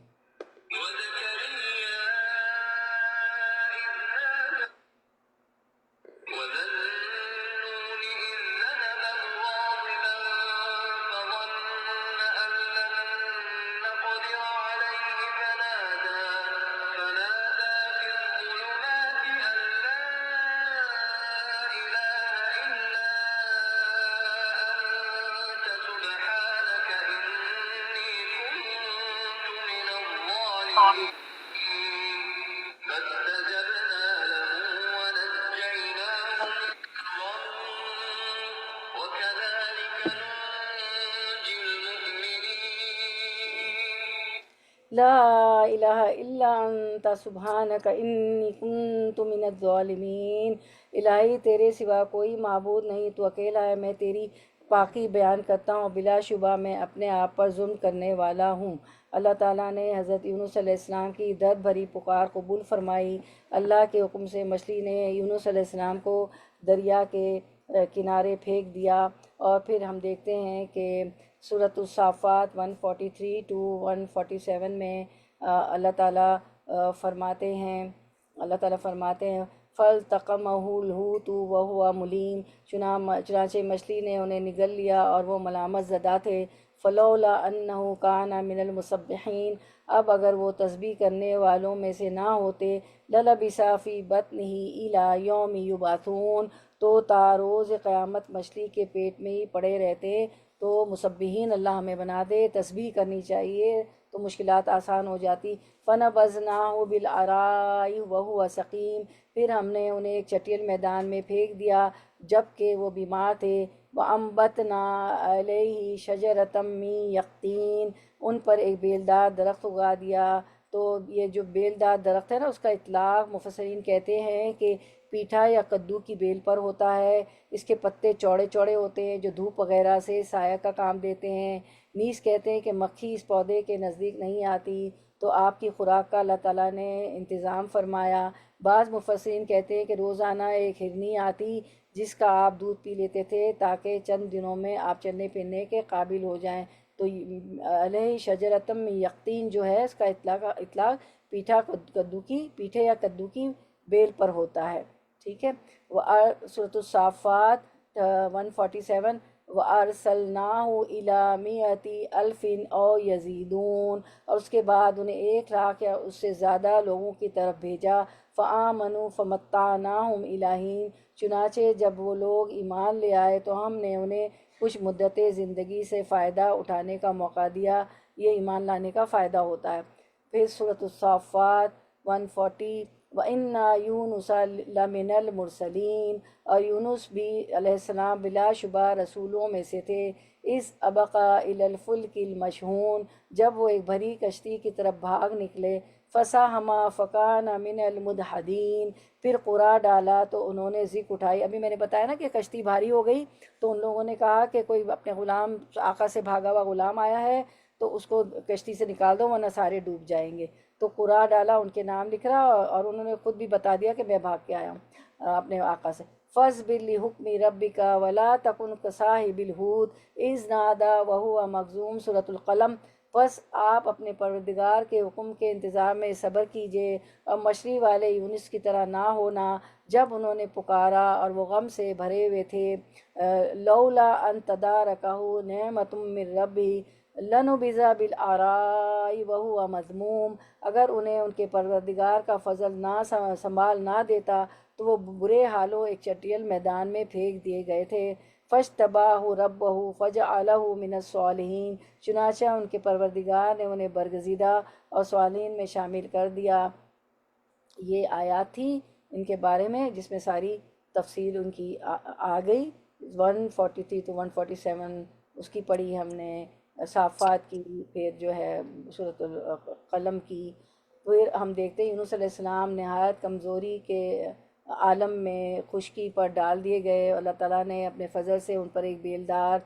لا الہ الا انت سبحانک انی کنت من الظالمین، الہی تیرے سوا کوئی معبود نہیں، تو اکیلا ہے، میں تیری پاکی بیان کرتا ہوں، بلا شبہ میں اپنے آپ پر ظلم کرنے والا ہوں۔ اللہ تعالیٰ نے حضرت یونس علیہ السلام کی درد بھری پکار قبول فرمائی۔ اللہ کے حکم سے مچھلی نے یونس علیہ السلام کو دریا کے کنارے پھینک دیا، اور پھر ہم دیکھتے ہیں کہ سورۃ الصافات 143 to 147 میں اللہ تعالیٰ فرماتے ہیں فَالْتَقَمَهُ الْحُوتُ وَهُوَ مُلِيمٌ، چنانچہ مچھلی نے انہیں نگل لیا اور وہ ملامت زدہ تھے۔ فَلَوْلَا أَنَّهُ كَانَ مِنَ الْمُسَبِّحِينَ، اب اگر وہ تسبیح کرنے والوں میں سے نہ ہوتے، لَلَبِثَ فِي بَطْنِهِ إِلَى يَوْمِ يُبْعَثُونَ، تو تا روز قیامت مچھلی کے پیٹ میں ہی پڑے رہتے۔ تو مسبحین اللہ ہمیں بنا دے، تسبیح کرنی چاہیے تو مشکلات آسان ہو جاتی۔ فَنَبَذْنَاهُ بِالْعَرَاءِ وَهُوَ سَقِيمٌ، پھر ہم نے انہیں ایک چٹیل میدان میں پھینک دیا جب کہ وہ بیمار تھے۔ وَأَنبَتْنَا عَلَيْهِ شَجَرَةً مِّن يَقْطِينٍ، ان پر ایک بیلدار درخت اگا دیا۔ تو یہ جو بیلدار درخت ہے نا، اس کا اطلاق مفسرین کہتے ہیں کہ پیٹھا یا کدو کی بیل پر ہوتا ہے۔ اس کے پتے چوڑے چوڑے ہوتے ہیں جو دھوپ وغیرہ سے سایہ کا کام دیتے ہیں۔ نیز کہتے ہیں کہ مکھی اس پودے کے نزدیک نہیں آتی، تو آپ کی خوراک کا اللہ تعالیٰ نے انتظام فرمایا۔ بعض مفسرین کہتے ہیں کہ روزانہ ایک ہرنی آتی جس کا آپ دودھ پی لیتے تھے تاکہ چند دنوں میں آپ چلنے پھرنے کے قابل ہو جائیں۔ تو علیہ شجرۃ من یقطین جو ہے، اس کا اطلاق پیٹھے یا کدو کی بیل پر ہوتا ہے، ٹھیک ہے۔ سورۃ الصافات 147 وَأَرْسَلْنَاهُ إِلَىٰ مِائَةِ أَلْفٍ أَوْ يَزِيدُونَ، اور اس کے بعد انہیں 1 لاکھ یا اس سے زیادہ لوگوں کی طرف بھیجا۔ فَآمَنُوا فَمَتَّعْنَاهُمْ إِلَىٰ حِينٍ، چنانچہ جب وہ لوگ ایمان لے آئے تو ہم نے انہیں کچھ مدت زندگی سے فائدہ اٹھانے کا موقع دیا، یہ ایمان لانے کا فائدہ ہوتا ہے۔ پھر سورۃ الصافات 140، وَإِنَّا يُونُسَ لَمِنَ الْمُرْسَلِينَ، اور یونس بھی علیہ السلام بلا شبہ رسولوں میں سے تھے۔ اِذْ أَبَقَ إِلَى الْفُلْكِ الْمَشْحُونِ، جب وہ ایک بھری کشتی کی طرف بھاگ نکلے، فَسَاهَمَ فَكَانَ مِنَ الْمُدْحَضِينَ، پھر قرا ڈالا تو انہوں نے ذکر اٹھائی۔ ابھی میں نے بتایا نا کہ کشتی بھاری ہو گئی تو ان لوگوں نے کہا کہ کوئی اپنے غلام، آقا سے بھاگا ہوا غلام آیا ہے تو اس کو کشتی سے نکال دو ورنہ سارے ڈوب جائیں گے۔ تو قرا ڈالا، ان کے نام لکھ رہا، اور انہوں نے خود بھی بتا دیا کہ میں بھاگ کے آیا ہوں اپنے آقا سے۔ فَاصْبِرْ لِحُکْمِ رَبِّكَ وَلَا تَكُنْ كَصَاحِبِ الْحُوتِ إِذْ نَادَىٰ وَهُوَ مَكْظُومٌ، سورۃ القلم۔ بس آپ اپنے پروردگار کے حکم کے انتظار میں صبر کیجیے، اور مچھلی والے یونس کی طرح نہ ہونا جب انہوں نے پکارا اور وہ غم سے بھرے ہوئے تھے۔ لولا ان تدارکہ نعمت من ربہ لنبذ بالعراء وہو مذموم، اگر انہیں ان کے پروردگار کا فضل نہ سنبھال نہ دیتا تو وہ برے حالوں ایک چٹیل میدان میں پھینک دیے گئے تھے۔ فاجتباہ ربہ فجعلہ من الصالحین، چنانچہ ان کے پروردگار نے انہیں برگزیدہ اور صالحین میں شامل کر دیا۔ یہ آیات تھی ان کے بارے میں جس میں ساری تفصیل ان کی آ گئی۔ 143 to 147 اس کی پڑھی ہم نے، صافات کی، پھر جو ہے سورۃ القلم کی۔ پھر ہم دیکھتے ہیں یونس علیہ السلام نہایت کمزوری کے عالم میں خشکی پر ڈال دیے گئے، اللہ تعالیٰ نے اپنے فضل سے ان پر ایک بیلدار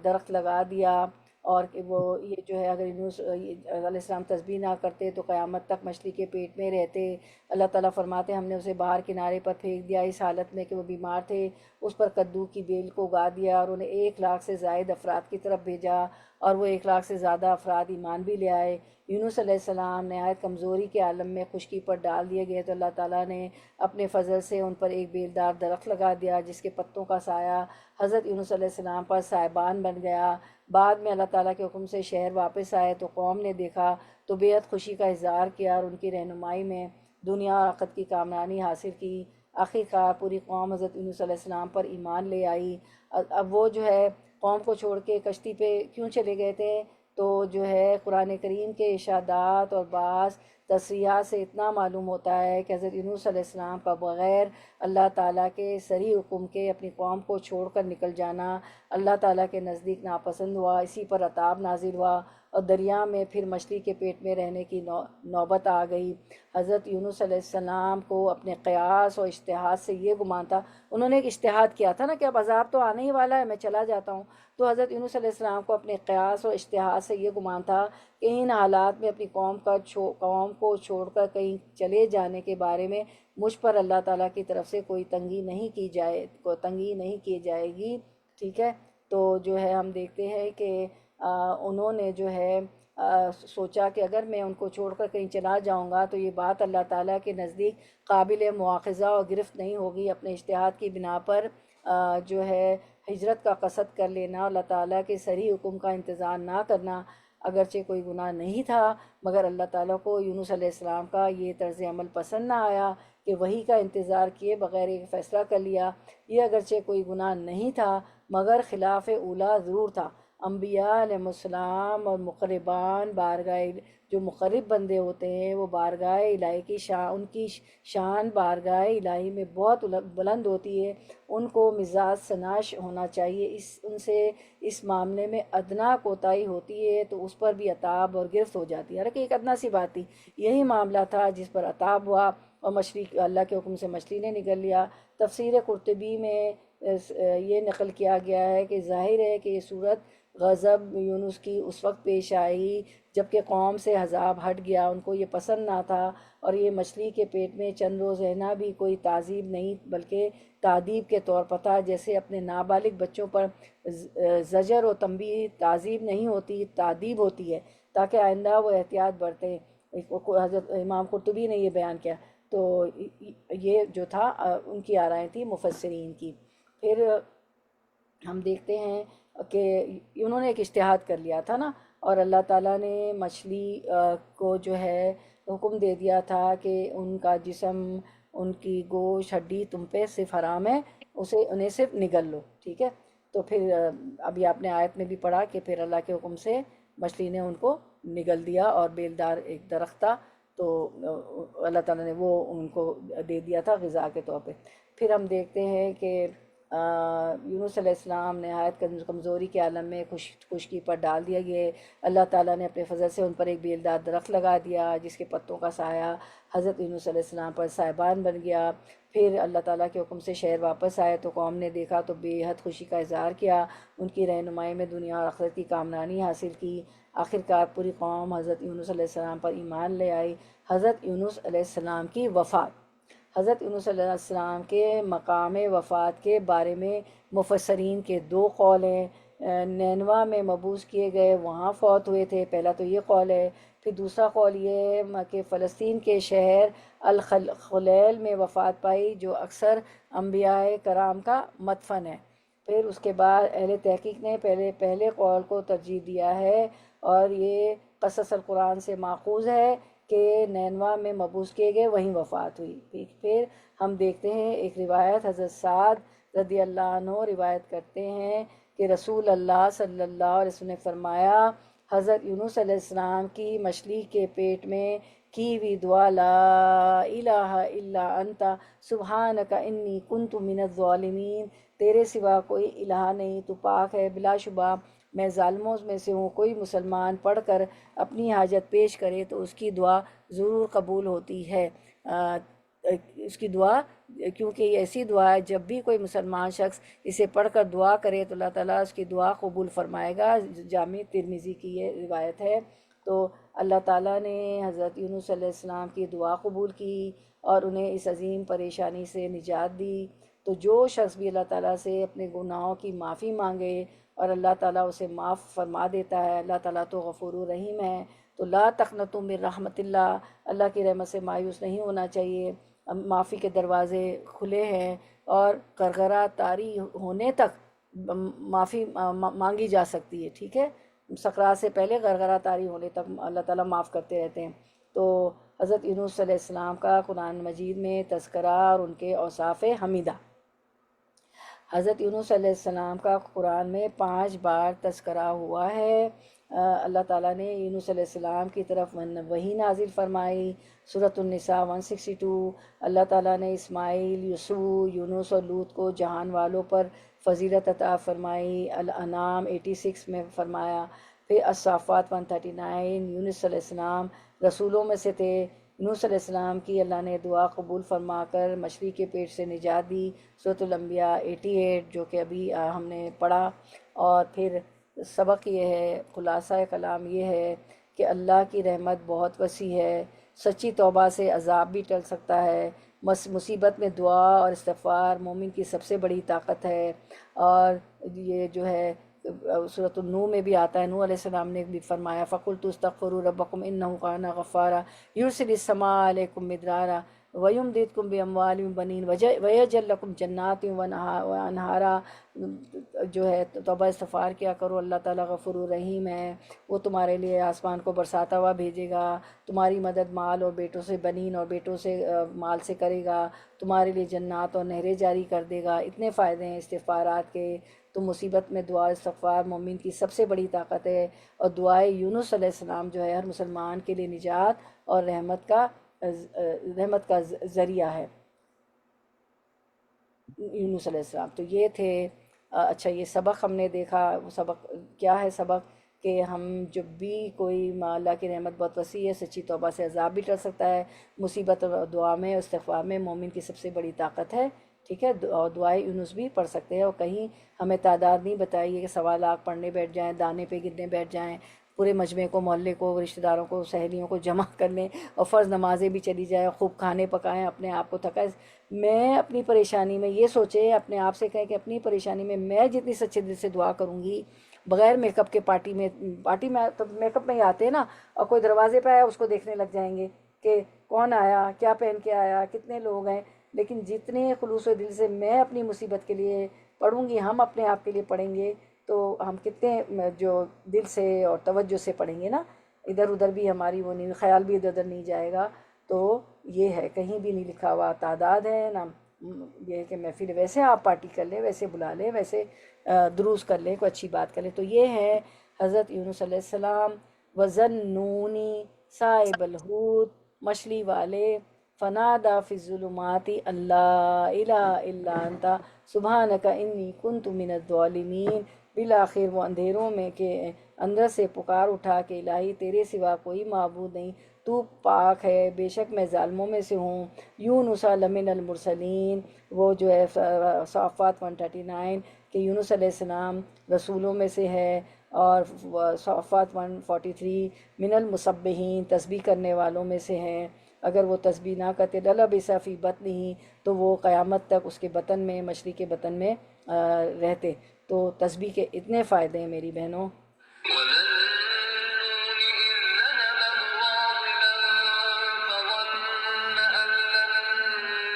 درخت لگا دیا، اور کہ وہ یہ جو ہے اگر یونس علیہ السلام تسبیح نہ کرتے تو قیامت تک مچھلی کے پیٹ میں رہتے۔ اللہ تعالیٰ فرماتے ہم نے اسے باہر کنارے پر پھینک دیا اس حالت میں کہ وہ بیمار تھے، اس پر کدو کی بیل کو اگا دیا، اور انہیں 1,00,000 سے زائد افراد کی طرف بھیجا، اور وہ 1,00,000 سے زیادہ افراد ایمان بھی لے آئے۔ یونس علیہ السلام نہایت کمزوری کے عالم میں خشکی پر ڈال دیے گئے تو اللہ تعالیٰ نے اپنے فضل سے ان پر ایک بیلدار درخت لگا دیا جس کے پتوں کا سایہ حضرت یونس علیہ السلام پر سائبان بن گیا۔ بعد میں اللہ تعالیٰ کے حکم سے شہر واپس آئے تو قوم نے دیکھا تو بے حد خوشی کا اظہار کیا، اور ان کی رہنمائی میں دنیا اور آخرت کی کامرانی حاصل کی۔ آخرکار پوری قوم حضرت یونس علیہ السلام پر ایمان لے آئی۔ اب وہ جو ہے قوم کو چھوڑ کے کشتی پہ کیوں چلے گئے تھے، تو جو ہے قرآن کریم کے ارشادات اور بعض تصریحات سے اتنا معلوم ہوتا ہے کہ حضرت یونس علیہ السلام کا بغیر اللہ تعالیٰ کے صریح حکم کے اپنی قوم کو چھوڑ کر نکل جانا اللہ تعالیٰ کے نزدیک ناپسند ہوا، اسی پر عذاب نازل ہوا، اور دریا میں پھر مچھلی کے پیٹ میں رہنے کی نوبت آ گئی۔ حضرت یونس علیہ السلام کو اپنے قیاس اور اجتہاد سے یہ گمان تھا، انہوں نے ایک اجتہاد کیا تھا نا کہ اب عذاب تو آنے ہی والا ہے، میں چلا جاتا ہوں، تو حضرت یونس علیہ السلام کو اپنے قیاس اور اجتہاد سے یہ گمان تھا کہ ان حالات میں اپنی قوم کو چھوڑ کر کہیں چلے جانے کے بارے میں مجھ پر اللہ تعالیٰ کی طرف سے کوئی تنگی نہیں کی جائے گی، ٹھیک ہے۔ تو جو ہے ہم دیکھتے ہیں کہ انہوں نے جو ہے سوچا کہ اگر میں ان کو چھوڑ کر کہیں چلا جاؤں گا تو یہ بات اللہ تعالیٰ کے نزدیک قابل مواخذہ اور گرفت نہیں ہوگی۔ اپنے اجتہاد کی بنا پر جو ہے ہجرت کا قصد کر لینا، اللہ تعالیٰ کے صریح حکم کا انتظار نہ کرنا اگرچہ کوئی گناہ نہیں تھا، مگر اللہ تعالیٰ کو یونس علیہ السلام کا یہ طرز عمل پسند نہ آیا کہ وحی کا انتظار کیے بغیر ایک فیصلہ کر لیا۔ یہ اگرچہ کوئی گناہ نہیں تھا مگر خلاف اولا ضرور تھا۔ انبیاء علیہ السلام اور مقربان بارگاہ، جو مقرب بندے ہوتے ہیں وہ بارگاہ الہی کی ان کی شان بارگاہ الہی میں بہت بلند ہوتی ہے، ان کو مزاج سناش ہونا چاہیے، ان سے اس معاملے میں ادنا کوتاہی ہوتی ہے تو اس پر بھی عتاب اور گرفت ہو جاتی ہے۔ حالانکہ ایک ادنا سی بات تھی، یہی معاملہ تھا جس پر عتاب ہوا اور مچھلی اللہ کے حکم سے مچھلی نے نگل لیا۔ تفسیر قرطبی میں یہ نقل کیا گیا ہے کہ ظاہر ہے کہ یہ صورت غضب یونس کی اس وقت پیش آئی جب کہ قوم سے عذاب ہٹ گیا، ان کو یہ پسند نہ تھا، اور یہ مچھلی کے پیٹ میں چند روز رہنا بھی کوئی تعذیب نہیں بلکہ تعدیب کے طور پر تھا۔ جیسے اپنے نابالغ بچوں پر زجر و تنبیہ تعذیب نہیں ہوتی، تعدیب ہوتی ہے تاکہ آئندہ وہ احتیاط برتیں۔ حضرت امام قرطبی نے یہ بیان کیا، تو یہ جو تھا ان کی آرائیں تھی مفسرین کی۔ پھر ہم دیکھتے ہیں کہ انہوں نے ایک اجتہاد کر لیا تھا نا، اور اللہ تعالیٰ نے مچھلی کو جو ہے حکم دے دیا تھا کہ ان کا جسم، ان کی گوشت ہڈی تم پہ صرف حرام ہے، انہیں صرف نگل لو، ٹھیک ہے۔ تو پھر ابھی آپ نے آیت میں بھی پڑھا کہ پھر اللہ کے حکم سے مچھلی نے ان کو نگل دیا، اور بیلدار ایک درخت تھا تو اللہ تعالیٰ نے وہ ان کو دے دیا تھا غذا کے طور پہ۔ پھر ہم دیکھتے ہیں کہ یونس علیہ السلام نہایت کمزوری کے عالم میں خشکی پر ڈال دیا گئے، اللہ تعالیٰ نے اپنے فضل سے ان پر ایک بیلدار درخت لگا دیا جس کے پتوں کا سایہ حضرت یونس علیہ السلام پر سائبان بن گیا۔ پھر اللہ تعالیٰ کے حکم سے شہر واپس آئے تو قوم نے دیکھا تو بے حد خوشی کا اظہار کیا، ان کی رہنمائی میں دنیا اور آخرت کی کامرانی حاصل کی۔ آخرکار پوری قوم حضرت یونس علیہ السلام پر ایمان لے آئی۔ حضرت یونس علیہ السلام کی وفات۔ حضرت یونس علیہ السلام کے مقام وفات کے بارے میں مفسرین کے دو قول ہیں۔ نینوا میں مبعوث کیے گئے، وہاں فوت ہوئے تھے، پہلا تو یہ قول ہے۔ پھر دوسرا قول یہ ہے کہ فلسطین کے شہر الخلیل میں وفات پائی، جو اکثر انبیاء کرام کا مدفن ہے۔ پھر اس کے بعد اہل تحقیق نے پہلے قول کو ترجیح دیا ہے، اور یہ قصص القرآن سے ماخوذ ہے کہ نینوا میں مبعوث کیے گئے، وہیں وفات ہوئی۔ پھر ہم دیکھتے ہیں ایک روایت، حضرت سعد رضی اللہ عنہ روایت کرتے ہیں کہ رسول اللہ صلی اللہ علیہ وسلم نے فرمایا، حضرت یونس علیہ السلام کی مچھلی کے پیٹ میں کی ہوئی دعا، لا الہ الا انت سبحانک انی کنت من الظالمین، تیرے سوا کوئی الہ نہیں، تو پاک ہے، بلا شبہ میں ظالموں میں سے ہوں، کوئی مسلمان پڑھ کر اپنی حاجت پیش کرے تو اس کی دعا ضرور قبول ہوتی ہے۔ اس کی دعا، کیونکہ یہ ایسی دعا ہے جب بھی کوئی مسلمان شخص اسے پڑھ کر دعا کرے تو اللہ تعالیٰ اس کی دعا قبول فرمائے گا۔ جامع ترمذی کی یہ روایت ہے۔ تو اللہ تعالیٰ نے حضرت یونس علیہ السلام کی دعا قبول کی اور انہیں اس عظیم پریشانی سے نجات دی۔ تو جو شخص بھی اللہ تعالیٰ سے اپنے گناہوں کی معافی مانگے اور اللہ تعالیٰ اسے معاف فرما دیتا ہے، اللہ تعالیٰ تو غفور الرحیم ہے۔ تو لا تقنطوا من رحمت اللہ، اللہ کی رحمت سے مایوس نہیں ہونا چاہیے، معافی کے دروازے کھلے ہیں، اور غرغرہ طاری ہونے تک معافی مانگی جا سکتی ہے، ٹھیک ہے، سکرات سے پہلے غرغرہ طاری ہونے تک اللہ تعالیٰ معاف کرتے رہتے ہیں۔ تو حضرت یونس علیہ السلام کا قرآن مجید میں تذکرہ اور ان کے اوصاف حمیدہ۔ حضرت یونس علیہ السلام کا قرآن میں 5 بار تذکرہ ہوا ہے۔ اللہ تعالیٰ نے یونس علیہ السلام کی طرف وحی نازل فرمائی۔ سورۃ النساء 162، اللہ تعالیٰ نے اسماعیل، یوسف، یونس اور لوط کو جہان والوں پر فضیلت عطا فرمائی۔ الانعام 86 میں فرمایا۔ پھر الصافات 139، یونس علیہ السلام رسولوں میں سے تھے، یونس علیہ السلام کی اللہ نے دعا قبول فرما کر مچھلی کے پیٹ سے نجات دی۔ سورۃ الانبیاء 88 جو کہ ابھی ہم نے پڑھا۔ اور پھر سبق یہ ہے، خلاصہ کلام یہ ہے کہ اللہ کی رحمت بہت وسیع ہے، سچی توبہ سے عذاب بھی ٹل سکتا ہے، مصیبت میں دعا اور استغفار مومن کی سب سے بڑی طاقت ہے۔ اور یہ جو ہے سورۃ النوح میں بھی آتا ہے، نوح علیہ السلام نے بھی فرمایا فَقُلْتُ اسْتَغْفِرُوا رَبَّكُمْ إِنَّهُ كَانَ غَفَّارًا يُرْسِلِ السَّمَاءَ عَلَيْكُمْ مِدْرَارًا وَيُمْدِدْكُمْ بِأَمْوَالٍ وَبَنِينَ وَيَجْعَلْ لَكُمْ جَنَّاتٍ وَأَنْهَارًا۔ جو ہے توبہ استغفار کیا کرو، اللہ تعالیٰ غفور الرحیم ہے، وہ تمہارے لیے آسمان کو برساتا ہوا بھیجے گا، تمہاری مدد مال اور بیٹوں سے، بنین اور بیٹوں سے، مال سے کرے گا، تمہارے لیے جنات اور نہریں جاری کر دے گا۔ اتنے فائدے ہیں استغفارات کے۔ تو مصیبت میں دعا استغفار مومن کی سب سے بڑی طاقت ہے، اور دعائے یونس علیہ السلام جو ہے ہر مسلمان کے لیے نجات اور رحمت کا ذریعہ ہے، یونس علیہ السلام۔ تو یہ تھے۔ اچھا، یہ سبق ہم نے دیکھا۔ وہ سبق کیا ہے؟ سبق کہ ہم جب بھی کوئی اللہ کی رحمت بہت وسیع ہے، سچی توبہ سے عذاب بھی ٹل سکتا ہے، مصیبت اور دعا میں اور استغفار میں مومن کی سب سے بڑی طاقت ہے، ٹھیک ہے۔ اور دعائے یونس بھی پڑھ سکتے ہیں، اور کہیں ہمیں تعداد نہیں بتائیے کہ 1.25 لاکھ پڑھنے بیٹھ جائیں، دانے پہ گرنے بیٹھ جائیں، پورے مجمع کو، محلے کو، رشتہ داروں کو، سہیلیوں کو جمع کر لیں، اور فرض نمازیں بھی چلی جائیں، خوب کھانے پکائیں، اپنے آپ کو تھکائیں۔ میں اپنی پریشانی میں یہ سوچے، اپنے آپ سے کہیں کہ اپنی پریشانی میں جتنی سچے دل سے دعا کروں گی، بغیر میک اپ کے پارٹی میں تو میک اپ میں ہی آتے ہیں نا، اور کوئی دروازے پہ آیا اس کو دیکھنے لگ جائیں گے کہ کون آیا، کیا پہن کے آیا، کتنے لوگ ہیں۔ لیکن جتنے خلوص و دل سے میں اپنی مصیبت کے لیے پڑھوں گی، ہم اپنے آپ کے لیے پڑھیں گے، تو ہم کتنے جو دل سے اور توجہ سے پڑھیں گے نا، ادھر ادھر بھی ہماری وہ نہیں، خیال بھی ادھر ادھر نہیں جائے گا۔ تو یہ ہے، کہیں بھی نہیں لکھا ہوا تعداد ہے نا، یہ ہے کہ محفل ویسے آپ پارٹی کر لیں، ویسے بلا لیں، ویسے دروس کر لیں، کوئی اچھی بات کر لیں۔ تو یہ ہے حضرت یونس علیہ السلام، وَذَنُّونِ صاحب الحوت، مچھلی والے، فنادا فی الظلمات اللہ الہ الا انت سبحانک انی کنت من الظالمین، بالآخر وہ اندھیروں میں کے اندر سے پکار اٹھا کہ الہی تیرے سوا کوئی معبود نہیں، تو پاک ہے، بے شک میں ظالموں میں سے ہوں۔ یونس لمن المرسلین، وہ جو ہے صافات 139 کہ یونس علیہ السلام رسولوں میں سے ہے، اور صافات 143 من المسبحین، تسبیح کرنے والوں میں سے ہیں۔ اگر وہ تسبیح نہ کرتے للبث فی بطنہ، تو وہ قیامت تک اس کے بطن میں، مچھلی کے بطن میں رہتے۔ تو تسبیح کے اتنے فائدے ہیں میری بہنوں۔ وَذَنُّونِ إِذ ذَهَبَ مُغَاضِبًا فَظَنَّ أَن لَّن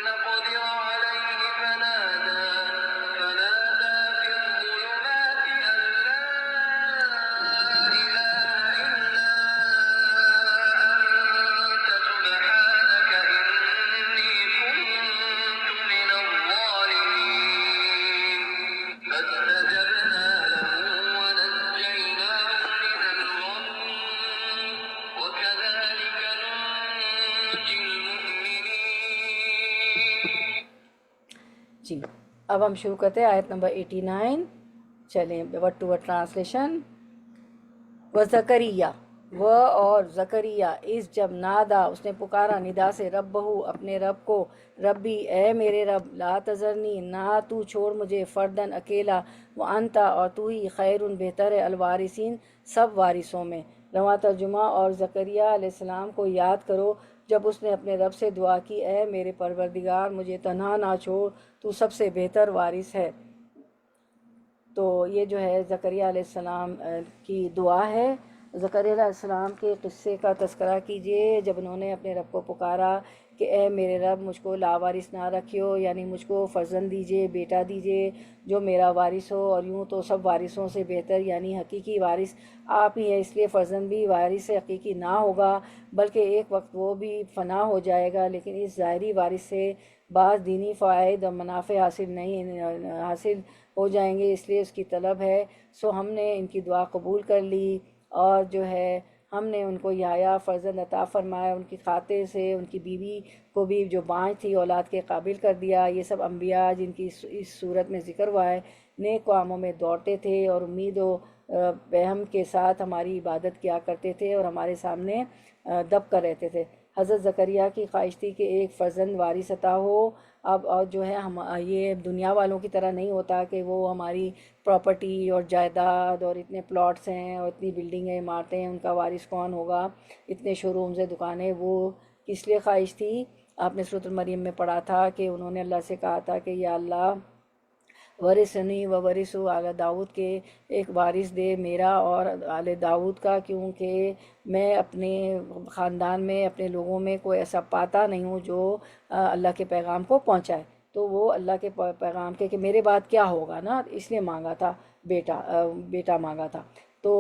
نَّقْدِرَ عَلَيْهِ فَنَادَىٰ فِي الظُّلُمَاتِ أَن لَّا إِلَٰهَ إِلَّا أَنتَ سُبْحَانَكَ إِنِّي كُنتُ مِنَ الظَّالِمِينَ، فَاسْتَجَبْنَا لَهُ وَنَجَّيْنَاهُ مِنَ الْغَمِّ وَكَذَٰلِكَ نُنجِي الْمُؤْمِنِينَ۔ جی، اب ہم شروع کرتے ہیں آیت نمبر 89۔ چلیں ورڈ ٹو ورڈ ٹرانسلیشن۔ وزکریہ، وہ اور زکریہ، اس جب نادا، اس نے پکارا ندا سے، ربہ، اپنے رب کو، ربی، اے میرے رب، لا تذرنی، نہ تو چھوڑ مجھے، فردن، اکیلا، وانتا، اور تو ہی، خیر، بہتر ہے، الوارثین، سب وارثوں میں۔ رواں ترجمہ۔ اور زکریہ علیہ السلام کو یاد کرو جب اس نے اپنے رب سے دعا کی، اے میرے پروردگار، مجھے تنہا نہ چھوڑ، تو سب سے بہتر وارث ہے۔ تو یہ جو ہے زکریا علیہ السلام کی دعا ہے۔ زکریا علیہ السلام کے قصے کا تذکرہ کیجئے جب انہوں نے اپنے رب کو پکارا کہ اے میرے رب، مجھ کو لاوارث نہ رکھیو، یعنی مجھ کو فرزند دیجئے، بیٹا دیجئے جو میرا وارث ہو، اور یوں تو سب وارثوں سے بہتر یعنی حقیقی وارث آپ ہی ہے، اس لیے فرزند بھی وارث حقیقی نہ ہوگا، بلکہ ایک وقت وہ بھی فنا ہو جائے گا، لیکن اس ظاہری وارث سے بعض دینی فوائد اور منافع حاصل ہو جائیں گے، اس لیے اس کی طلب ہے۔ سو ہم نے ان کی دعا قبول کر لی، اور جو ہے ہم نے ان کو یحییٰ فرزند عطا فرمایا، ان کی خاطر سے ان کی بیوی کو بھی جو بانجھ تھی اولاد کے قابل کر دیا۔ یہ سب انبیاء جن کی اس صورت میں ذکر ہوا ہے، نیک کاموں میں دوڑتے تھے اور امید و بہم کے ساتھ ہماری عبادت کیا کرتے تھے اور ہمارے سامنے دب کر رہتے تھے۔ حضرت زکریا کی خواہش تھی کہ ایک فرزند وارث عطا ہو۔ اب اور جو ہے ہم یہ دنیا والوں کی طرح نہیں ہوتا کہ وہ ہماری پراپرٹی اور جائیداد اور اتنے پلاٹس ہیں اور اتنی بلڈنگیں، عمارتیں ہیں، ان کا وارث کون ہوگا، اتنے شو رومز ہیں، دکانیں، وہ کس لیے خواہش تھی؟ آپ نے سورۃ المریم میں پڑھا تھا کہ انہوں نے اللہ سے کہا تھا کہ یا اللہ، ورثنی و ورث آل داؤد کے ایک وارث دے میرا اور آل داؤد کا، کیونکہ میں اپنے خاندان میں، اپنے لوگوں میں کوئی ایسا پاتا نہیں ہوں جو اللہ کے پیغام کو پہنچائے۔ تو وہ اللہ کے پیغام کے کہ میرے بعد کیا ہوگا نا، اس لیے مانگا تھا بیٹا مانگا تھا۔ تو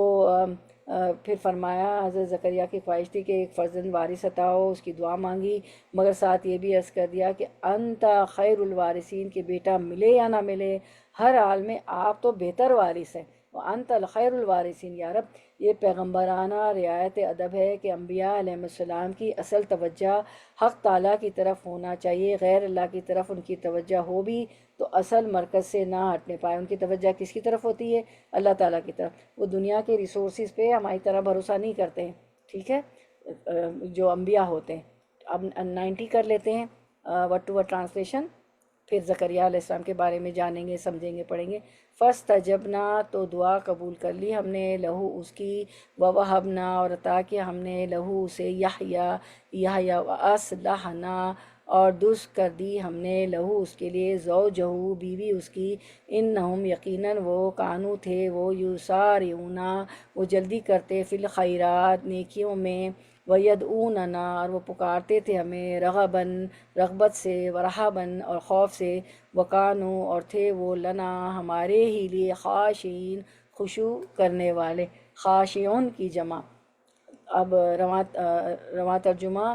پھر فرمایا حضرت زکریا کی خواہش تھی کہ ایک فرزند وارث عطا ہو، اس کی دعا مانگی، مگر ساتھ یہ بھی عرض کر دیا کہ انت خیر الوارثین، کہ بیٹا ملے یا نہ ملے، ہر حال میں آپ تو بہتر وارث ہیں۔ وانت الخیر الوارثین، یا رب، یہ پیغمبرانہ رعایت ادب ہے کہ انبیاء علیہ السلام کی اصل توجہ حق تعالیٰ کی طرف ہونا چاہیے، غیر اللہ کی طرف ان کی توجہ ہو بھی تو اصل مرکز سے نہ ہٹنے پائے۔ ان کی توجہ کس کی طرف ہوتی ہے؟ اللہ تعالیٰ کی طرف۔ وہ دنیا کے ریسورسز پہ ہماری طرح بھروسہ نہیں کرتے ہیں، ٹھیک ہے، جو انبیاء ہوتے ہیں۔ اب 90 کر لیتے ہیں ورڈ ٹو ورڈ ٹرانسلیشن، پھر زکریا علیہ السلام کے بارے میں جانیں گے، سمجھیں گے، پڑھیں گے۔ فاستجبنا، تو دعا قبول کر لی ہم نے، لہو، اس کی، ووہبنا، اور عطا کیا ہم نے، لہو، اسے، یحییٰ، واصلحنا، اور درست کر دی ہم نے، لہو، اس کے لیے، زوجہ، بیوی اس کی، انہم، یقیناً وہ، کانو تھے وہ، یسارعون، وہ جلدی کرتے، فی الخیرات، نیکیوں میں، ویدعوننا، اور وہ پکارتے تھے ہمیں، رغباً، رغبت سے، ورہباً، اور خوف سے، وکانو، اور تھے وہ، لنا، ہمارے ہی لیے، خاشعین، خشوع کرنے والے، خاشعون کی جمع۔ اب رواں ترجمہ۔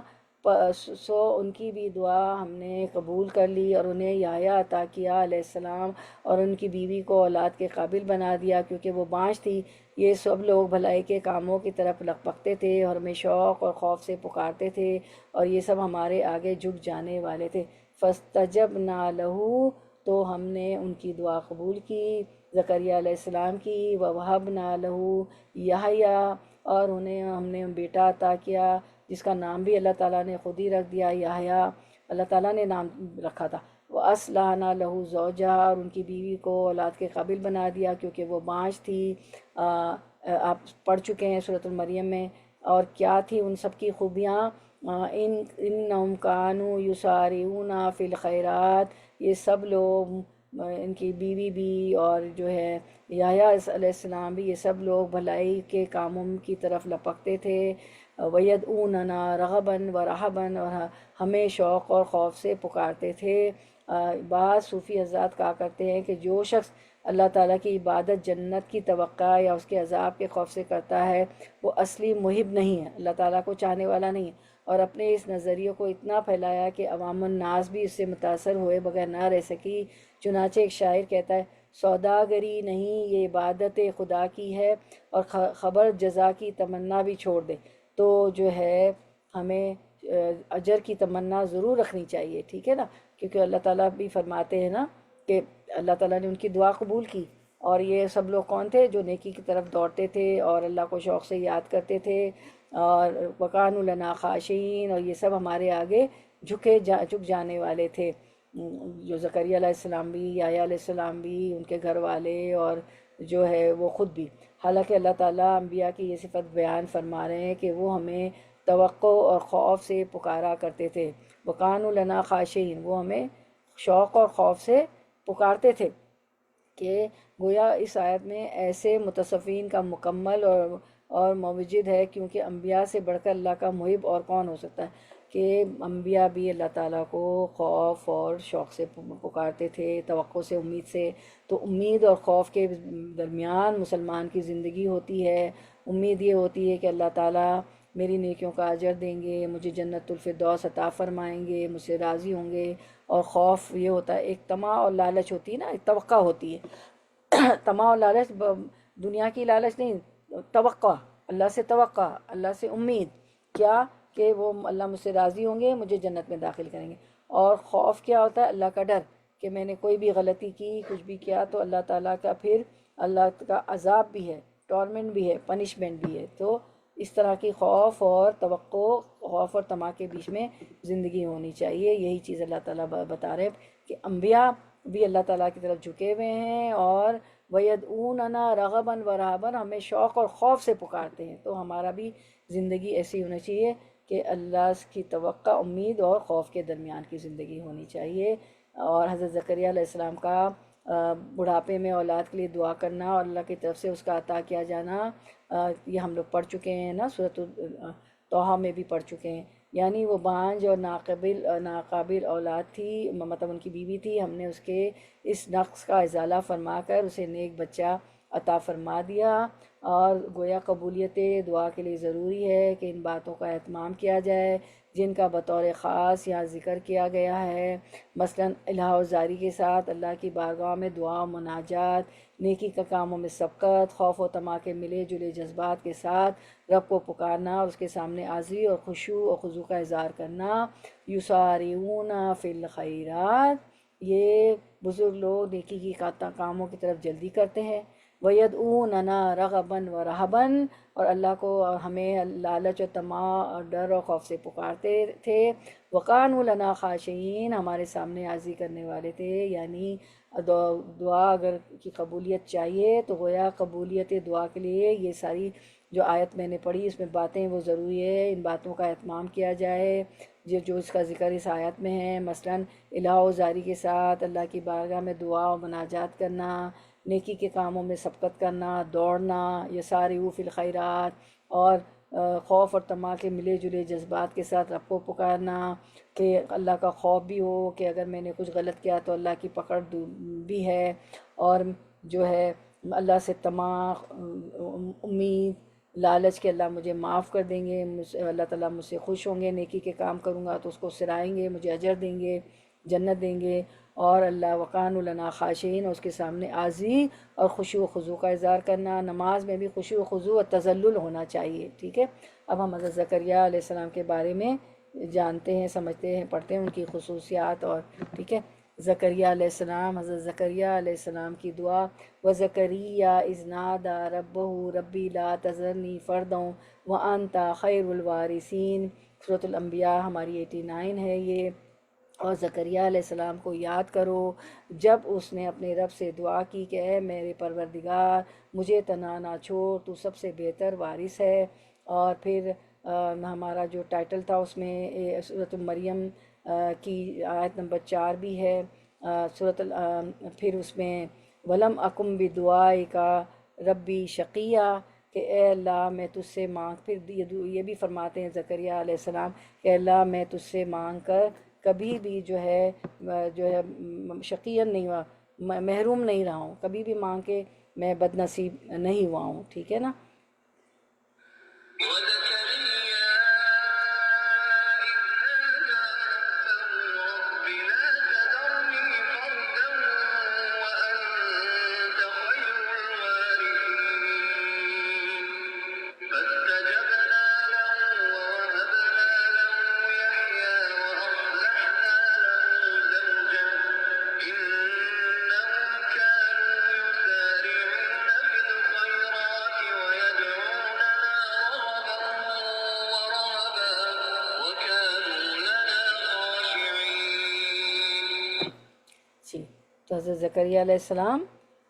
سو ان کی بھی دعا ہم نے قبول کر لی اور انہیں یحییٰ عطا کیا علیہ السلام، اور ان کی بیوی کو اولاد کے قابل بنا دیا، کیونکہ وہ بانجھ تھی، یہ سب لوگ بھلائی کے کاموں کی طرف لپکتے تھے اور ہمیں شوق اور خوف سے پکارتے تھے، اور یہ سب ہمارے آگے جھک جانے والے تھے۔ فاستجبنا لہ، تو ہم نے ان کی دعا قبول کی، زکریہ علیہ السلام کی، ووہبنا لہ یحییٰ، اور انہیں ہم نے بیٹا عطا کیا جس کا نام بھی اللہ تعالیٰ نے خود ہی رکھ دیا، یحییٰ، اللہ تعالیٰ نے نام رکھا تھا۔ وَأَصْلَحْنَا لَهُ زَوْجَهَا، اور ان کی بیوی کو اولاد کے قابل بنا دیا کیونکہ وہ بانجھ تھی۔ آپ پڑھ چکے ہیں سورۃ المریم میں، اور کیا تھی ان سب کی خوبیاں؟ انہم کانوا یسارعون فی الخیرات، یہ سب لوگ، ان کی بیوی بھی اور جو ہے یحییٰ علیہ السلام بھی، یہ سب لوگ بھلائی کے کاموں کی طرف لپکتے تھے۔ وَيَدْعُونَنَا رَغَبًا وَرَهَبًا، اور ہمیں شوق اور خوف سے پکارتے تھے۔ بعض صوفی حضرات کہا کرتے ہیں کہ جو شخص اللہ تعالیٰ کی عبادت جنت کی توقع یا اس کے عذاب کے خوف سے کرتا ہے، وہ اصلی محب نہیں ہے، اللہ تعالیٰ کو چاہنے والا نہیں ہے، اور اپنے اس نظریے کو اتنا پھیلایا کہ عوام الناس بھی اس سے متاثر ہوئے بغیر نہ رہ سکی۔ چنانچہ ایک شاعر کہتا ہے، سوداگری نہیں یہ عبادت خدا کی ہے، اور خبر جزا کی تمنا بھی چھوڑ دے۔ تو جو ہے ہمیں اجر کی تمنا ضرور رکھنی چاہیے، ٹھیک ہے نا، کیونکہ اللہ تعالیٰ بھی فرماتے ہیں نا کہ اللہ تعالیٰ نے ان کی دعا قبول کی، اور یہ سب لوگ کون تھے؟ جو نیکی کی طرف دوڑتے تھے اور اللہ کو شوق سے یاد کرتے تھے، اور وَكَانُوا لَنَا خَاشِعِينَ، اور یہ سب ہمارے آگے جھک جانے والے تھے، جو زکریا علیہ السلام بھی، یحییٰ علیہ السلام بھی، ان کے گھر والے، اور جو ہے وہ خود بھی۔ حالانکہ اللہ تعالیٰ انبیاء کی یہ صفت بیان فرما رہے ہیں کہ وہ ہمیں توقع اور خوف سے پکارا کرتے تھے۔ وَكَانُوا لَنَا خَاشِعِينَ، وہ ہمیں شوق اور خوف سے پکارتے تھے، کہ گویا اس آیت میں ایسے متصوفین کا مکمل اور موجد ہے، کیونکہ انبیاء سے بڑھ کر اللہ کا محب اور کون ہو سکتا ہے، کہ انبیاء بھی اللہ تعالیٰ کو خوف اور شوق سے پکارتے تھے، توقع سے، امید سے۔ تو امید اور خوف کے درمیان مسلمان کی زندگی ہوتی ہے۔ امید یہ ہوتی ہے کہ اللہ تعالیٰ میری نیکیوں کا اجر دیں گے، مجھے جنت الفردوس عطا فرمائیں گے، مجھ سے راضی ہوں گے۔ اور خوف یہ ہوتا ہے، ایک طمع اور لالچ ہوتی ہے نا، ایک توقع ہوتی ہے طمع اور لالچ دنیا کی لالچ نہیں، توقع، اللہ سے توقع، اللہ سے امید، کیا کہ وہ اللہ مجھ سے راضی ہوں گے، مجھے جنت میں داخل کریں گے۔ اور خوف کیا ہوتا ہے؟ اللہ کا ڈر، کہ میں نے کوئی بھی غلطی کی، کچھ بھی کیا تو اللہ تعالیٰ کا پھر اللہ کا عذاب بھی ہے، ٹورمنٹ بھی ہے، پنشمنٹ بھی ہے۔ تو اس طرح کی خوف اور توقع، خوف اور طمع کے بیچ میں زندگی ہونی چاہیے۔ یہی چیز اللہ تعالیٰ بتا رہے ہیں کہ انبیاء بھی اللہ تعالیٰ کی طرف جھکے ہوئے ہیں، اور وَيَدْعُونَنَا رَغَبًا وَرَهَبًا، ہمیں شوق اور خوف سے پکارتے ہیں۔ تو ہمارا بھی زندگی ایسی ہونی چاہیے کہ اللہ کی توقع، امید اور خوف کے درمیان کی زندگی ہونی چاہیے۔ اور حضرت زکریا علیہ السلام کا بڑھاپے میں اولاد کے لیے دعا کرنا اور اللہ کی طرف سے اس کا عطا کیا جانا، یہ ہم لوگ پڑھ چکے ہیں نا، سورۃ طٰہٰ میں بھی پڑھ چکے ہیں۔ یعنی وہ بانجھ اور ناقابل اولاد تھی، مطلب ان کی بیوی تھی، ہم نے اس کے اس نقص کا ازالہ فرما کر اسے نیک بچہ عطا فرما دیا۔ اور گویا قبولیت دعا کے لیے ضروری ہے کہ ان باتوں کا اہتمام کیا جائے جن کا بطور خاص یہاں ذکر کیا گیا ہے، مثلاً الہا و زاری کے ساتھ اللہ کی بارگاہ میں دعا و مناجات، نیکی کا کاموں میں سبقت، خوف و طمع کے ملے جلے جذبات کے ساتھ رب کو پکارنا، اور اس کے سامنے عاجزی اور خشوع و خضوع کا اظہار کرنا۔ یسارعون فی الخیرات، یہ بزرگ لوگ نیکی کی کاموں کی طرف جلدی کرتے ہیں۔ وَيَدْعُونَنَا رَغَبًا وَرَهَبًا، اور اللہ کو اور ہمیں لالچ و طمع اور ڈر اور خوف سے پکارتے تھے۔ وَكَانُوا لَنَا خَاشِعِينَ، ہمارے سامنے عاجزی کرنے والے تھے۔ یعنی دعا اگر کی قبولیت چاہیے تو گویا قبولیت دعا کے لیے یہ ساری جو آیت میں نے پڑھی اس میں باتیں وہ ضروری ہے، ان باتوں کا اہتمام کیا جائے جو اس کا ذکر اس آیت میں ہے، مثلاً الہا و زاری کے ساتھ اللہ کی بارگاہ میں دعا و مناجات کرنا، نیکی کے کاموں میں سبقت کرنا، دوڑنا، یسارعوا فی الخیرات، اور خوف اور طمع کے ملے جلے جذبات کے ساتھ رب کو پکارنا، کہ اللہ کا خوف بھی ہو کہ اگر میں نے کچھ غلط کیا تو اللہ کی پکڑ بھی ہے، اور جو ہے اللہ سے طمع، امید، لالچ کہ اللہ مجھے معاف کر دیں گے، اللہ تعالیٰ مجھ سے خوش ہوں گے، نیکی کے کام کروں گا تو اس کو سرائیں گے، مجھے اجر دیں گے، جنت دیں گے۔ اور اللہ وقان لنا خاشعین، اس کے سامنے عاجزی اور خشوع و خضوع کا اظہار کرنا، نماز میں بھی خشوع و خضوع اور تذلل ہونا چاہیے، ٹھیک ہے۔ اب ہم حضرت زکریا علیہ السلام کے بارے میں جانتے ہیں، سمجھتے ہیں، پڑھتے ہیں ان کی خصوصیات، اور ٹھیک ہے۔ زکریا علیہ السلام، حضرت زکریا علیہ السلام کی دعا، وَزَكَرِيَّا إِذْ نَادَىٰ رَبَّهُ رَبِّ لَا تَذَرْنِي فَرْدًا وَأَنْتَ خَيْرُ الْوَارِثِينَ، سورۃ الانبیاء ہماری 89 ہے یہ۔ اور زکریا علیہ السلام کو یاد کرو جب اس نے اپنے رب سے دعا کی کہ اے میرے پروردگار مجھے تنہا نہ چھوڑ، تو سب سے بہتر وارث ہے۔ اور پھر ہمارا جو ٹائٹل تھا اس میں سورۃ مریم کی آیت نمبر 4 بھی ہے، پھر اس میں ولم اکم بدعائک ربی شقیہ، کہ اے اللہ میں تجھ سے مانگ، پھر یہ بھی فرماتے ہیں زکریا علیہ السلام کہ اللہ میں تجھ سے مانگ کر کبھی بھی جو ہے شقیًا نہیں ہوا، محروم نہیں رہا ہوں، کبھی بھی مانگ کے میں بد نصیب نہیں ہوا ہوں، ٹھیک ہے نا۔ وزكريا إذ نادى ربه رب لا تذرني فردا وأنت خير الوارثين فاستجبنا له ووهبنا له يحيى وأصلحنا له زوجه إنهم كانوا يسارعون في الخيرات ويدعوننا رغبا ورهبا وكانوا لنا خاشعين۔ جی، تو حضرت زکریا علیہ السلام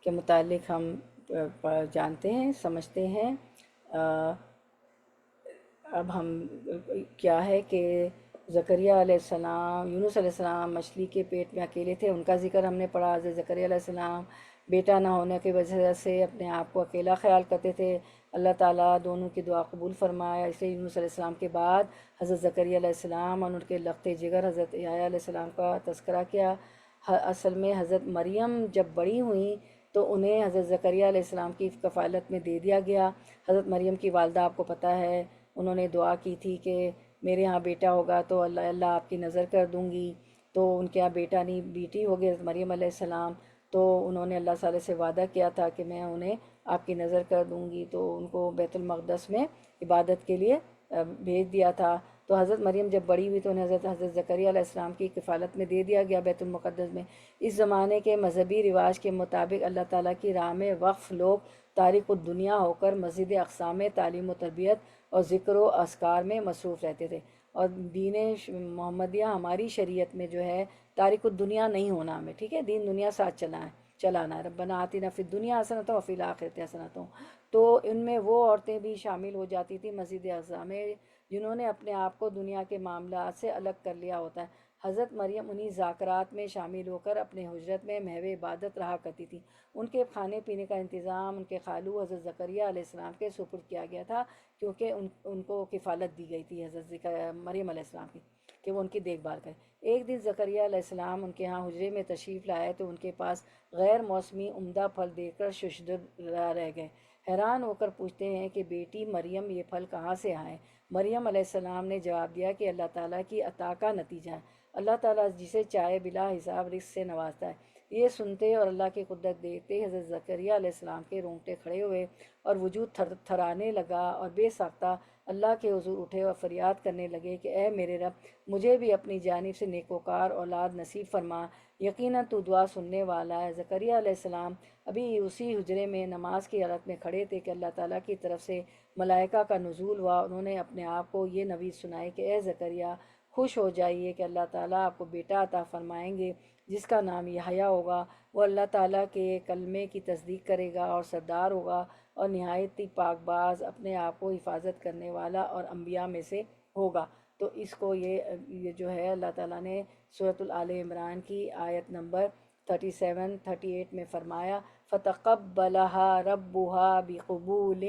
کے متعلق ہم جانتے ہیں، سمجھتے ہیں۔ اب ہم کیا ہے کہ زکریا علیہ السلام، یونس علیہ السلام مچھلی کے پیٹ میں اکیلے تھے، ان کا ذکر ہم نے پڑھا۔ حضرت زکریا علیہ السلام بیٹا نہ ہونے کی وجہ سے اپنے آپ کو اکیلا خیال کرتے تھے، اللہ تعالیٰ دونوں کی دعا قبول فرمایا، اس لیے یونس علیہ السلام کے بعد حضرت زکریا علیہ السلام اور ان کے لخت جگر حضرت یحییٰ علیہ السلام کا تذکرہ کیا۔ اصل میں حضرت مریم جب بڑی ہوئیں تو انہیں حضرت زکریا علیہ السلام کی کفالت میں دے دیا گیا۔ حضرت مریم کی والدہ آپ کو پتہ ہے انہوں نے دعا کی تھی کہ میرے ہاں بیٹا ہوگا تو اللہ آپ کی نظر کر دوں گی، تو ان کے ہاں بیٹا نہیں بیٹی ہوگی حضرت مریم علیہ السلام، تو انہوں نے اللہ تعالیٰ سے وعدہ کیا تھا کہ میں انہیں آپ کی نظر کر دوں گی، تو ان کو بیت المقدس میں عبادت کے لیے بھیج دیا تھا۔ تو حضرت مریم جب بڑی ہوئی تو انہیں حضرت زکریا علیہ السلام کی کفالت میں دے دیا گیا بیت المقدس میں۔ اس زمانے کے مذہبی رواج کے مطابق اللہ تعالیٰ کی راہ میں وقف لوگ تارک الدنیا ہو کر مسجد اقصیٰ میں تعلیم و تربیت اور ذکر و اذکار میں مصروف رہتے تھے، اور دین محمدیہ ہماری شریعت میں جو ہے تارک الدنیا نہیں ہونا ہمیں، ٹھیک ہے، دین دنیا ساتھ چلانا ہے۔ ربنا آتنا فی الدنیا حسنۃ وفی الآخرۃ حسنۃ، تو ان میں وہ عورتیں بھی شامل ہو جاتی تھیں مسجد اقصیٰ میں جنہوں نے اپنے آپ کو دنیا کے معاملات سے الگ کر لیا ہوتا ہے۔ حضرت مریم انہی ذاکرات میں شامل ہو کر اپنے حجرت میں محو عبادت رہا کرتی تھی۔ ان کے کھانے پینے کا انتظام ان کے خالو حضرت زکریا علیہ السلام کے سپرد کیا گیا تھا، کیونکہ ان کو کفالت دی گئی تھی حضرت مریم علیہ السلام کی کہ وہ ان کی دیکھ بھال کریں۔ ایک دن زکریا علیہ السلام ان کے ہاں حجرے میں تشریف لائے تو ان کے پاس غیر موسمی عمدہ پھل دیکھ کر ششدر رہ گئے، حیران ہو کر پوچھتے ہیں کہ بیٹی مریم یہ پھل کہاں سے آئے؟ مریم علیہ السلام نے جواب دیا کہ اللہ تعالیٰ کی عطا کا نتیجہ ہے، اللہ تعالیٰ جسے چاہے بلا حساب رزق سے نوازتا ہے۔ یہ سنتے اور اللہ کی قدرت دیکھتے حضرت زکریا علیہ السلام کے رونگٹے کھڑے ہوئے اور وجود تھرانے لگا، اور بے ساختہ اللہ کے حضور اٹھے اور فریاد کرنے لگے کہ اے میرے رب، مجھے بھی اپنی جانب سے نیکوکار اولاد نصیب فرما، یقیناً تو دعا سننے والا ہے۔ زکریا علیہ السلام ابھی اسی حجرے میں نماز کی حالت میں کھڑے تھے کہ اللہ تعالیٰ کی طرف سے ملائکہ کا نزول ہوا۔ انہوں نے اپنے آپ کو یہ نوید سنائی کہ اے زکریا، خوش ہو جائیے کہ اللہ تعالیٰ آپ کو بیٹا عطا فرمائیں گے جس کا نام یحییٰ ہوگا، وہ اللہ تعالیٰ کے کلمے کی تصدیق کرے گا اور سردار ہوگا، اور نہایت ہی پاک باز، اپنے آپ کو حفاظت کرنے والا اور انبیاء میں سے ہوگا۔ تو اس کو یہ جو ہے اللہ تعالیٰ نے سورۃ آل عمران کی آیت نمبر 37 38 میں فرمایا، فَتَقَبَّلَهَا رَبُّهَا بِقُبُولٍ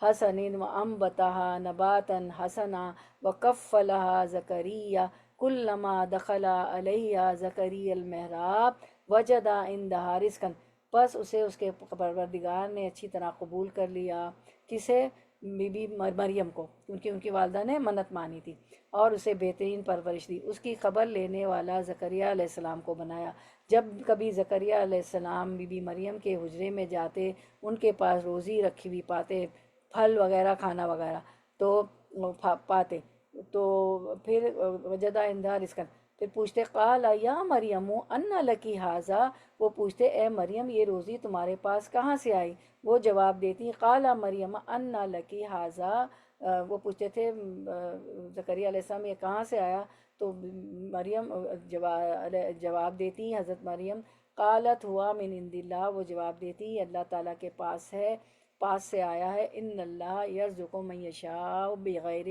حَسَنٍ وَأَنبَتَهَا نَبَاتًا حَسَنًا وَكَفَّلَهَا زَكَرِيَّا كُلَّمَا دَخَلَ عَلَيْهَا زَكَرِيَّا الْمِحْرَابَ وَجَدَ عِندَهَا رِزْقًا، پس اسے اس کے پروردگار نے اچھی طرح قبول کر لیا۔ کسے؟ بی بی مریم کو، کیونکہ ان کی والدہ نے منت مانی تھی، اور اسے بہترین پرورش دی۔ اس کی خبر لینے والا زکریا علیہ السلام کو بنایا۔ جب کبھی زکریہ علیہ السلام بی بی مریم کے حجرے میں جاتے، ان کے پاس روزی رکھی ہوئی پاتے، پھل وغیرہ کھانا وغیرہ، تو پاتے، تو پھر وجدہ اندہ رزقا، پھر پوچھتے قال یا مریم انا لکی ھذا، وہ پوچھتے اے مریم یہ روزی تمہارے پاس کہاں سے آئی؟ وہ جواب دیتی قال مریم انا لکی ھذا، وہ پوچھتے تھے زکریا علیہ السلام یہ کہاں سے آیا؟ تو مریم جواب دیتی حضرت مریم قالت ہوا من عند اللہ، وہ جواب دیتی اللہ تعالیٰ کے پاس ہے، پاس سے آیا ہے، ان اللہ یرزق من یشاء بغیر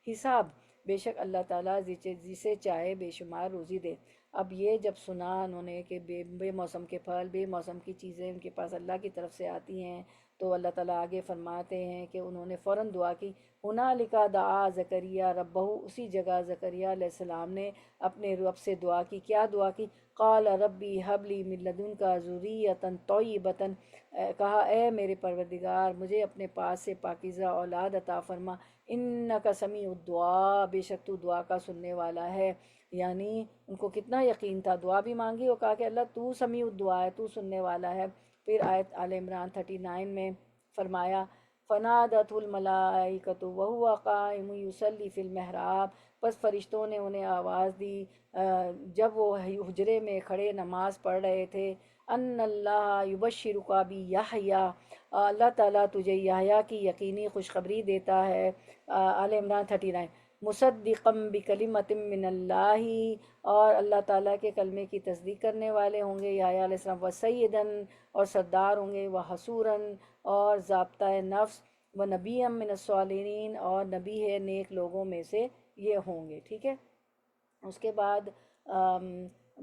حساب، بے شک اللہ تعالیٰ جسے چاہے بے شمار روزی دے۔ اب یہ جب سنا انہوں نے کہ بے موسم کے پھل، بے موسم کی چیزیں ان کے پاس اللہ کی طرف سے آتی ہیں، تو اللہ تعالیٰ آگے فرماتے ہیں کہ انہوں نے فوراً دعا کی، ہنالک دعا زکریہ ربہ، اسی جگہ زکریہ علیہ السلام نے اپنے رب سے دعا کی، کیا دعا کی؟ قال ربی حب لی من لدنک ذریۃ طیبۃ، کہا اے میرے پروردگار مجھے اپنے پاس سے پاکیزہ اولاد عطا فرما، انک سمیع الدعاء، بے شک تو دعا کا سننے والا ہے۔ یعنی ان کو کتنا یقین تھا، دعا بھی مانگی اور کہا کہ اللہ تو سمیع الدعاء ہے، تو سننے والا ہے۔ پھر آیت آل عمران 39 میں فرمایا فنادت الملائکۃ وہو قائم یصلی فی المحراب، بس فرشتوں نے انہیں آواز دی جب وہ حجرے میں کھڑے نماز پڑھ رہے تھے، ان اللہ یبشرک بیحییٰ، اللہ تعالیٰ تجھے یحییٰ کی یقینی خوشخبری دیتا ہے۔ آل عمران 39، مصدقا بکلمۃ من اللہ، اور اللہ تعالیٰ کے کلمے کی تصدیق کرنے والے ہوں گے یحییٰ علیہ السلام، وسیداً، اور سردار ہوں گے، وحصوراً، اور ضابطۂ نفس، ونبیًا من الصالحین، اور نبی ہے نیک لوگوں میں سے یہ ہوں گے۔ ٹھیک ہے، اس کے بعد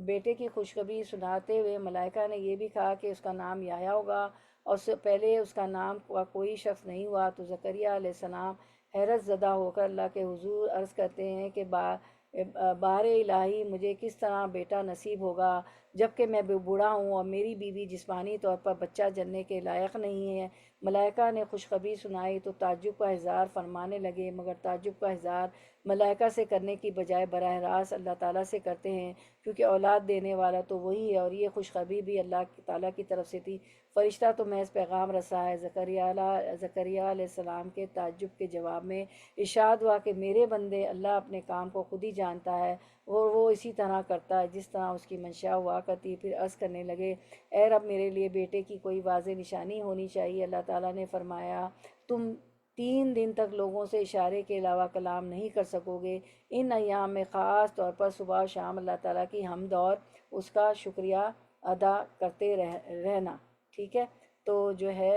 بیٹے کی خوشخبری سناتے ہوئے ملائکہ نے یہ بھی کہا کہ اس کا نام یحییٰ ہوگا، اور اس سے پہلے اس کا نام کوئی شخص نہیں ہوا، تو زکریا علیہ السلام حیرت زدہ ہو کر اللہ کے حضور عرض کرتے ہیں کہ بار الہی مجھے کس طرح بیٹا نصیب ہوگا جب کہ میں بوڑھا ہوں اور میری بیوی جسمانی طور پر بچہ جننے کے لائق نہیں ہے۔ ملائکہ نے خوشخبری سنائی تو تعجب کا اظہار فرمانے لگے، مگر تعجب کا اظہار ملائکہ سے کرنے کی بجائے براہ راست اللہ تعالیٰ سے کرتے ہیں، کیونکہ اولاد دینے والا تو وہی ہے، اور یہ خوشخبری بھی اللہ تعالیٰ کی طرف سے تھی۔ فرشتہ تو محض پیغام رسا ہے۔ زکریا علیہ السلام کے تعجب کے جواب میں ارشاد ہوا کہ میرے بندے، اللہ اپنے کام کو خود ہی جانتا ہے، اور وہ اسی طرح کرتا ہے جس طرح اس کی منشا ہوا کرتی۔ پھر عرض کرنے لگے اے رب میرے لیے بیٹے کی کوئی واضح نشانی ہونی چاہیے۔ اللہ تعالیٰ نے فرمایا تم 3 دن تک لوگوں سے اشارے کے علاوہ کلام نہیں کر سکو گے، ان ایام میں خاص طور پر صبح و شام اللہ تعالیٰ کی حمد اور اس کا شکریہ ادا کرتے رہنا۔ ٹھیک ہے، تو جو ہے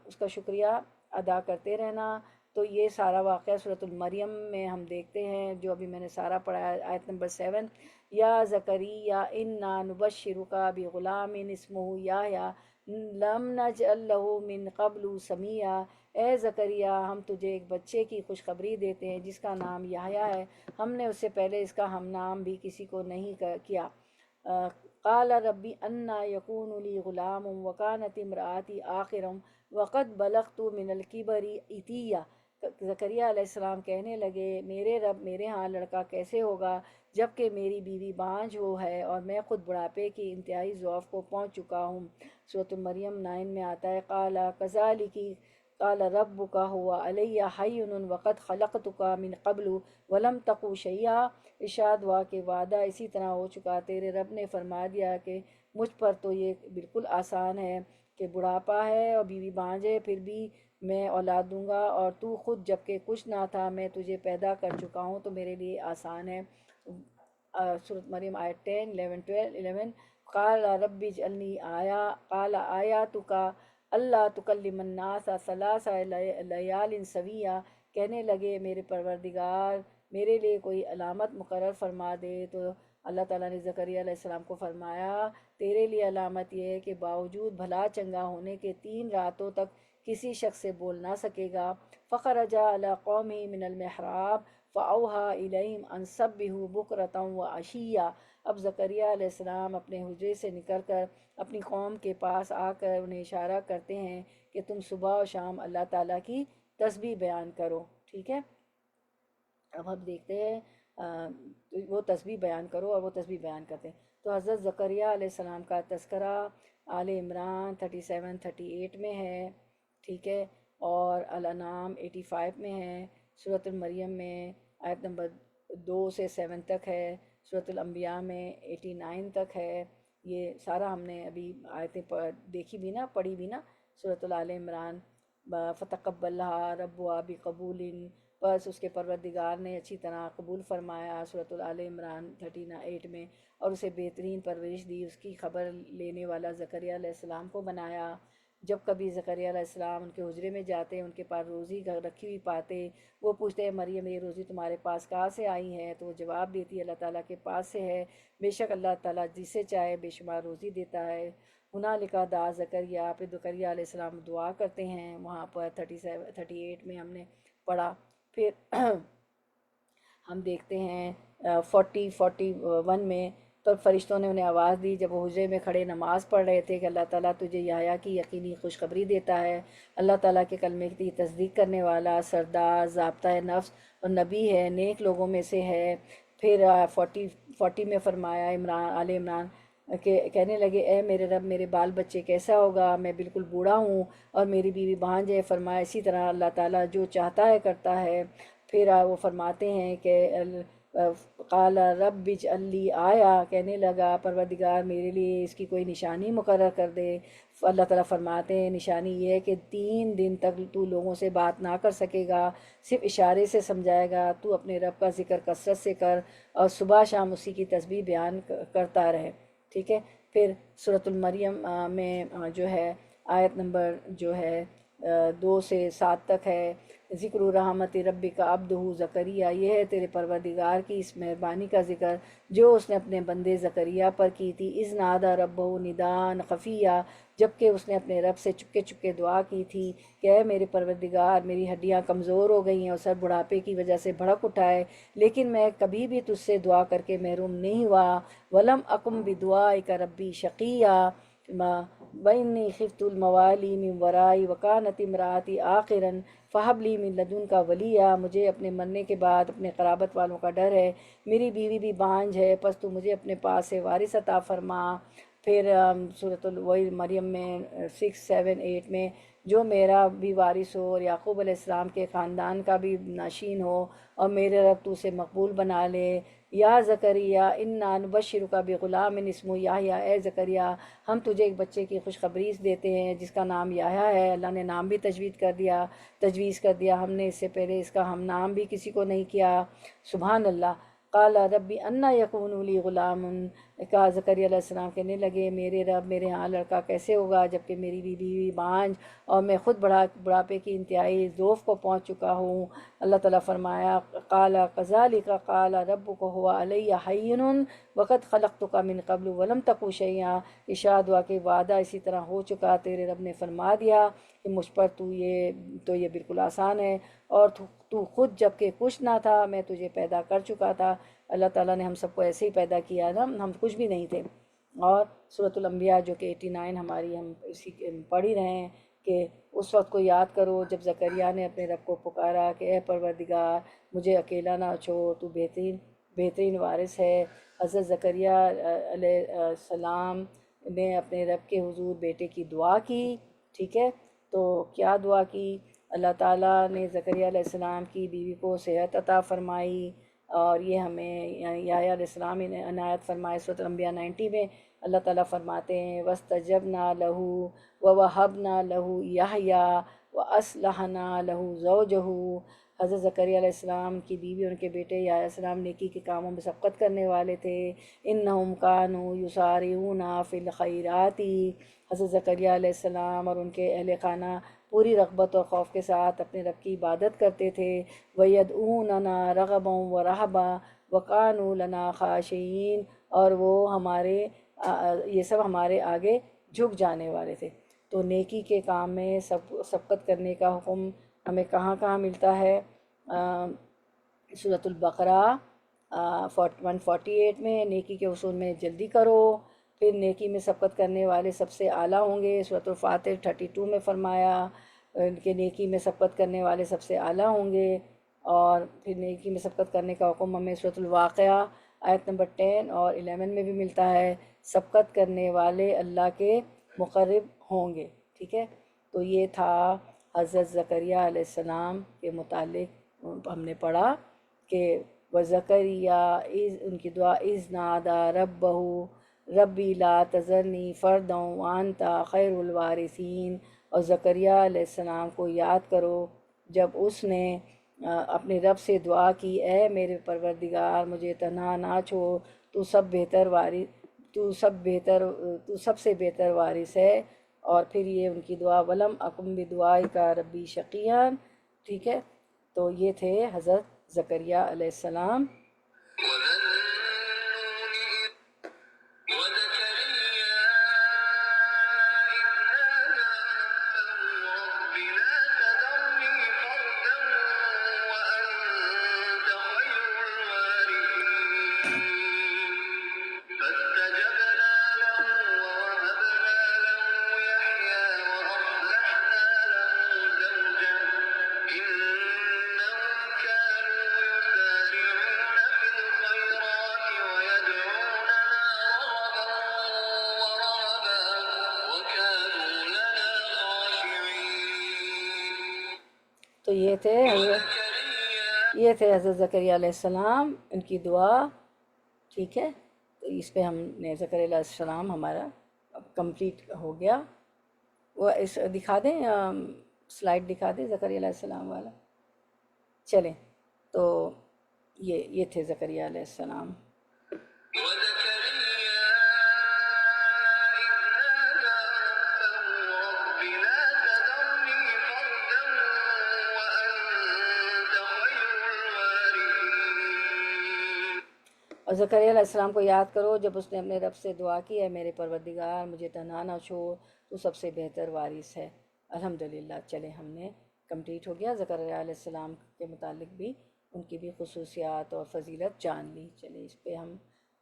اس کا شکریہ ادا کرتے رہنا۔ تو یہ سارا واقعہ سورۃ المریم میں ہم دیکھتے ہیں، جو ابھی میں نے سارا پڑھا ہے، آیت نمبر 7، یا زکریا انا نبشرک بغلام اسمہ یحییٰ لم نجعل لہ من قبل سمیعا، اے زکریا ہم تجھے ایک بچے کی خوشخبری دیتے ہیں جس کا نام یحییٰ ہے، ہم نے اس سے پہلے اس کا ہم نام بھی کسی کو نہیں کیا۔ قال ربی انا یکون لی غلام وکانت امرأتی عاقرا وقد بلغت من الکبر عتیہ، زکریا علیہ السلام کہنے لگے میرے رب میرے ہاں لڑکا کیسے ہوگا جب کہ میری بیوی بانجھ وہ ہے اور میں خود بڑھاپے کی انتہائی ضعف کو پہنچ چکا ہوں۔ سورۃ مریم 9 میں آتا ہے قال کذالک قال ربک هو علی حین وقد خلقتک من قبل ولم تک شیئا، ارشاد ہوا کہ وعدہ اسی طرح ہو چکا، تیرے رب نے فرما دیا کہ مجھ پر تو یہ بالکل آسان ہے کہ بڑھاپا ہے اور بیوی بانجھ ہے، پھر بھی میں اولاد دوں گا، اور تو خود جب کہ کچھ نہ تھا میں تجھے پیدا کر چکا ہوں، تو میرے لیے آسان ہے۔ سورۃ مریم آیت 10، 11 قال رب اجعلنی قال آیاتک اللہ تکلم الناس ثلاث لیال سویہ، کہنے لگے میرے پروردگار میرے لیے کوئی علامت مقرر فرما دے، تو اللہ تعالیٰ نے زکریا علیہ السلام کو فرمایا تیرے لیے علامت یہ ہے کہ باوجود بھلا چنگا ہونے کے 3 راتوں تک کسی شخص سے بول نہ سکے گا۔ فخرج علی قومہ من المحراب فاوحی الیہم ان سبحوا بکرۃ وعشیٰ، اب زکریا علیہ السلام اپنے حجرے سے نکل کر اپنی قوم کے پاس آ کر انہیں اشارہ کرتے ہیں کہ تم صبح و شام اللہ تعالیٰ کی تسبیح بیان کرو۔ ٹھیک ہے، اب ہم دیکھتے ہیں وہ تسبیح بیان کرو، اور وہ تسبیح بیان کرتے ہیں۔ تو حضرت زکریہ علیہ السلام کا تذکرہ آل عمران 37-38 میں ہے، ٹھیک ہے، اور الانعام 85 میں ہے، سورۃ المریم میں آیت نمبر 2 سے 7 تک ہے، سورۃ الانبیاء میں 89 تک ہے۔ یہ سارا ہم نے ابھی آیتیں دیکھی بھی نا، پڑھی بھی نا۔ سورۃ آل عمران فتقبلها ربها بقبول، بس اس کے پروردگار نے اچھی طرح قبول فرمایا سورۃ آل عمران 38 میں، اور اسے بہترین پرورش دی، اس کی خبر لینے والا زکریا علیہ السلام کو بنایا۔ جب کبھی زکریا علیہ السلام ان کے حجرے میں جاتے، ان کے پاس روزی رکھی ہوئی پاتے، وہ پوچھتے ہیں مریم یہ روزی تمہارے پاس کہاں سے آئی ہے؟ تو وہ جواب دیتی ہے اللہ تعالیٰ کے پاس سے ہے، بے شک اللہ تعالیٰ جسے چاہے بے شمار روزی دیتا ہے۔ ہنالک دعا زکریا، پھر زکریا علیہ السلام دعا کرتے ہیں، وہاں پر 38 میں ہم نے پڑھا۔ پھر ہم دیکھتے ہیں 41 میں، تو فرشتوں نے انہیں آواز دی جب وہ حجرے میں کھڑے نماز پڑھ رہے تھے کہ اللہ تعالیٰ تجھے یحییٰ کی یقینی خوشخبری دیتا ہے، اللہ تعالیٰ کے کلمے کی تصدیق کرنے والا، سردار، ضابطۂ نفس اور نبی ہے، نیک لوگوں میں سے ہے۔ پھر 40 میں فرمایا آل عمران کہ کہنے لگے اے میرے رب میرے بال بچے کیسا ہوگا، میں بالکل بوڑھا ہوں اور میری بیوی بھانج ہے۔ فرمایا اسی طرح اللہ تعالیٰ جو چاہتا ہے کرتا ہے۔ پھر وہ فرماتے ہیں کہ قال رب اجعل لی آیا، کہنے لگا پروردگار میرے لیے اس کی کوئی نشانی مقرر کر دے۔ اللہ تعالیٰ فرماتے ہیں نشانی یہ ہے کہ 3 دن تک تو لوگوں سے بات نہ کر سکے گا، صرف اشارے سے سمجھائے گا، تو اپنے رب کا ذکر کثرت سے کر اور صبح شام اسی کی تسبیح بیان کرتا رہے، ٹھیک ہے۔ پھر سورۃ المریم میں جو ہے آیت نمبر جو ہے 2 سے 7 تک ہے، ذکر رحمت ربک عبدہ زکریا، یہ ہے تیرے پروردگار کی اس مہربانی کا ذکر جو اس نے اپنے بندے زکریا پر کی تھی، اذ نادى ربہ نداء خفیا، جبکہ اس نے اپنے رب سے چپکے چپکے دعا کی تھی کہ اے میرے پروردگار میری ہڈیاں کمزور ہو گئی ہیں اور سر بڑھاپے کی وجہ سے بھڑک اٹھا ہے، لیکن میں کبھی بھی تجھ سے دعا کر کے محروم نہیں ہوا، ولم اکم بدعائک ربی شقیا، وإنی خفت الموالی من ورائی وکانت امرأتی عاقرا فہب لی من لدنک ولیہ، مجھے اپنے مرنے کے بعد اپنے قرابت والوں کا ڈر ہے، میری بیوی بھی بانجھ ہے، پس تو مجھے اپنے پاس سے وارث عطا فرما۔ پھر سورۃ مریم میں 6، 7، 8 میں جو میرا بھی وارث ہو اور یعقوب علیہ السلام کے خاندان کا بھی ناشین ہو، اور میرے رب تو اسے مقبول بنا لے۔ یا زکریا انا نبشرک بغلام اسمہ یحییٰ، اے زکریا ہم تجھے ایک بچے کی خوشخبری دیتے ہیں جس کا نام یحییٰ ہے۔ اللہ نے نام بھی تجویز کر دیا، ہم نے اس سے پہلے اس کا ہم نام بھی کسی کو نہیں کیا، سبحان اللہ۔ قال ربی انا یکون لی غلام، کہا زکریا علیہ السلام کہنے لگے میرے رب میرے ہاں لڑکا کیسے ہوگا جبکہ میری بیوی بانجھ اور میں خود بڑھاپے کی انتہائی ذوف کو پہنچ چکا ہوں۔ اللہ تعالیٰ فرمایا قال کذالک قال ربک هو علی ہین وقد خلقتک من قبل ولم تک شیئا، ارشاد ہوا کہ وعدہ اسی طرح ہو چکا، تیرے رب نے فرما دیا کہ مجھ پر تو یہ بالکل آسان ہے، اور تو خود جب کہ کچھ نہ تھا میں تجھے پیدا کر چکا تھا۔ اللہ تعالیٰ نے ہم سب کو ایسے ہی پیدا کیا نا، ہم کچھ بھی نہیں تھے۔ اور سورۃ الانبیاء جو کہ 89 ہماری ہم اسی پڑھ ہی رہے ہیں کہ اس وقت کو یاد کرو جب زکریا نے اپنے رب کو پکارا کہ اے پروردگار مجھے اکیلا نہ چھوڑ، تو بہترین وارث ہے۔ حضرت زکریا علیہ السلام نے اپنے رب کے حضور بیٹے کی دعا کی، ٹھیک ہے، تو کیا دعا کی؟ اللہ تعالیٰ نے زکریا علیہ السلام کی بیوی کو صحت عطا فرمائی، اور یہ ہمیں یحییٰ علیہ السلام نے عنایت فرمائے۔ سورۃ الانبیاء 90 میں اللہ تعالیٰ فرماتے ہیں وَاسْتَجَبْنَا لَهُ وَوَهَبْنَا لَهُ يَحْيَىٰ وَأَصْلَحْنَا لَهُ زَوْجَهُ، حضرت زکریا علیہ السلام کی بیوی اور ان کے بیٹے یحییٰ علیہ السلام نیکی کے کاموں میں سبقت کرنے والے تھے، اِنَّهُمْ كَانُوا يُسَارِعُونَ فِي الْخَيْرَاتِ، حضرت زکریا علیہ السلام اور ان کے اہل خانہ پوری رغبت اور خوف کے ساتھ اپنے رب کی عبادت کرتے تھے، وَيَدْعُونَنَا رَغَبًا وَرَهْبًا وَكَانُوا لَنَا خَاشِعِينَ، اور وہ یہ سب ہمارے آگے جھک جانے والے تھے۔ تو نیکی کے کام میں سبقت کرنے کا حکم ہمیں کہاں کہاں ملتا ہے؟ سورۃ البقرہ 148 میں نیکی کے اصول میں جلدی کرو، پھر نیکی میں سبقت کرنے والے سب سے اعلیٰ ہوں گے۔ سورۃ الفاتر 32 میں فرمایا کہ نیکی میں سبقت کرنے والے سب سے اعلیٰ ہوں گے۔ اور پھر نیکی میں سبقت کرنے کا حکم ہمیں سورۃ الواقعہ آیت نمبر 10 اور 11 میں بھی ملتا ہے، سبقت کرنے والے اللہ کے مقرب ہوں گے، ٹھیک ہے۔ تو یہ تھا حضرت زکریہ علیہ السلام کے متعلق ہم نے پڑھا کہ وزکریا از ان کی دعا از نادا ربہ ربی لا تذرنی فردًا وانت خیر الوارثین، اور زکریا علیہ السلام کو یاد کرو جب اس نے اپنے رب سے دعا کی، اے میرے پروردگار مجھے تنہا نہ چھوڑ، تو سب سے بہتر وارث ہے۔ اور پھر یہ ان کی دعا ولم اکم بدعائی کا ربی شقیان، ٹھیک ہے۔ تو یہ تھے حضرت زکریہ علیہ السلام۔ تو یہ تھے حضرت زکریا علیہ السلام، ان کی دعا، ٹھیک ہے۔ تو اس پہ ہم نے زکریا علیہ السلام ہمارا کمپلیٹ ہو گیا۔ وہ اس دکھا دیں، سلائیڈ دکھا دیں زکریا علیہ السلام والا، چلیں۔ تو یہ تھے زکریا علیہ السلام۔ اور زکریا علیہ السلام کو یاد کرو جب اس نے اپنے رب سے دعا کی، ہے میرے پروردگار مجھے تنہا نہ چھوڑ، تو سب سے بہتر وارث ہے۔ الحمدللہ، چلیں ہم نے کمپلیٹ ہو گیا زکریا علیہ السلام کے متعلق بھی، ان کی بھی خصوصیات اور فضیلت جان لی۔ چلیں اس پہ ہم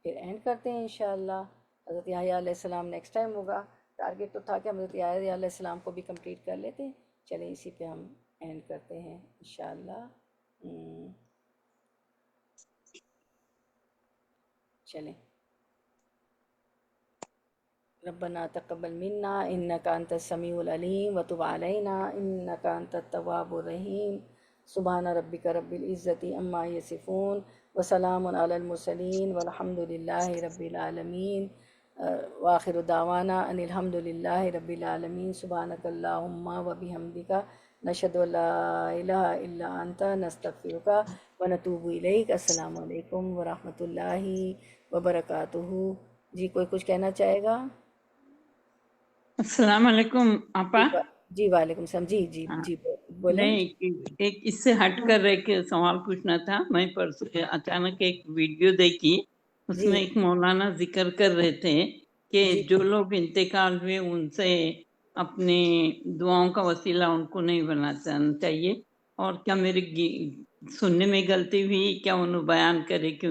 پھر اینڈ کرتے ہیں انشاءاللہ۔ حضرت یحییٰ علیہ السلام نیکسٹ ٹائم ہوگا، ٹارگیٹ تو تھا کہ ہم حضرت یحییٰ علیہ السلام کو بھی کمپلیٹ کر لیتے۔ چلیں اسی پہ ہم اینڈ کرتے ہیں انشاءاللہ۔ چلیں، ربنا تقبل منا انک انت السمیع العلیم وتب علینا انک انت التواب الرحیم، سبحان ربک رب العزت عما یصفون وسلام علی المرسلین والحمد للہ رب العالمین، وآخر دعوانا ان الحمد للہ رب العالمین، سبحانک اللہم وبحمدک نشہد ان لا الہ الا انت نستغفرک ونتوب الیک۔ السلام علیکم ورحمۃ اللہ وبرکاتہ۔ جی کوئی کچھ کہنا چاہے گا؟ السلام علیکم آپا۔ جی وعلیکم السلام۔ جی بولیں۔ نہیں، ایک اس سے ہٹ کر رہ کے سوال پوچھنا تھا۔ میں پرسوں اچانک ایک ویڈیو دیکھی، اس جی میں ایک مولانا ذکر کر رہے تھے کہ جی جو لوگ انتقال ہوئے ان سے اپنی دعاؤں کا وسیلہ ان کو نہیں بنانا چاہیے، اور کیا میری سننے میں غلطی ہوئی، کیا انہوں بیان کرے کہ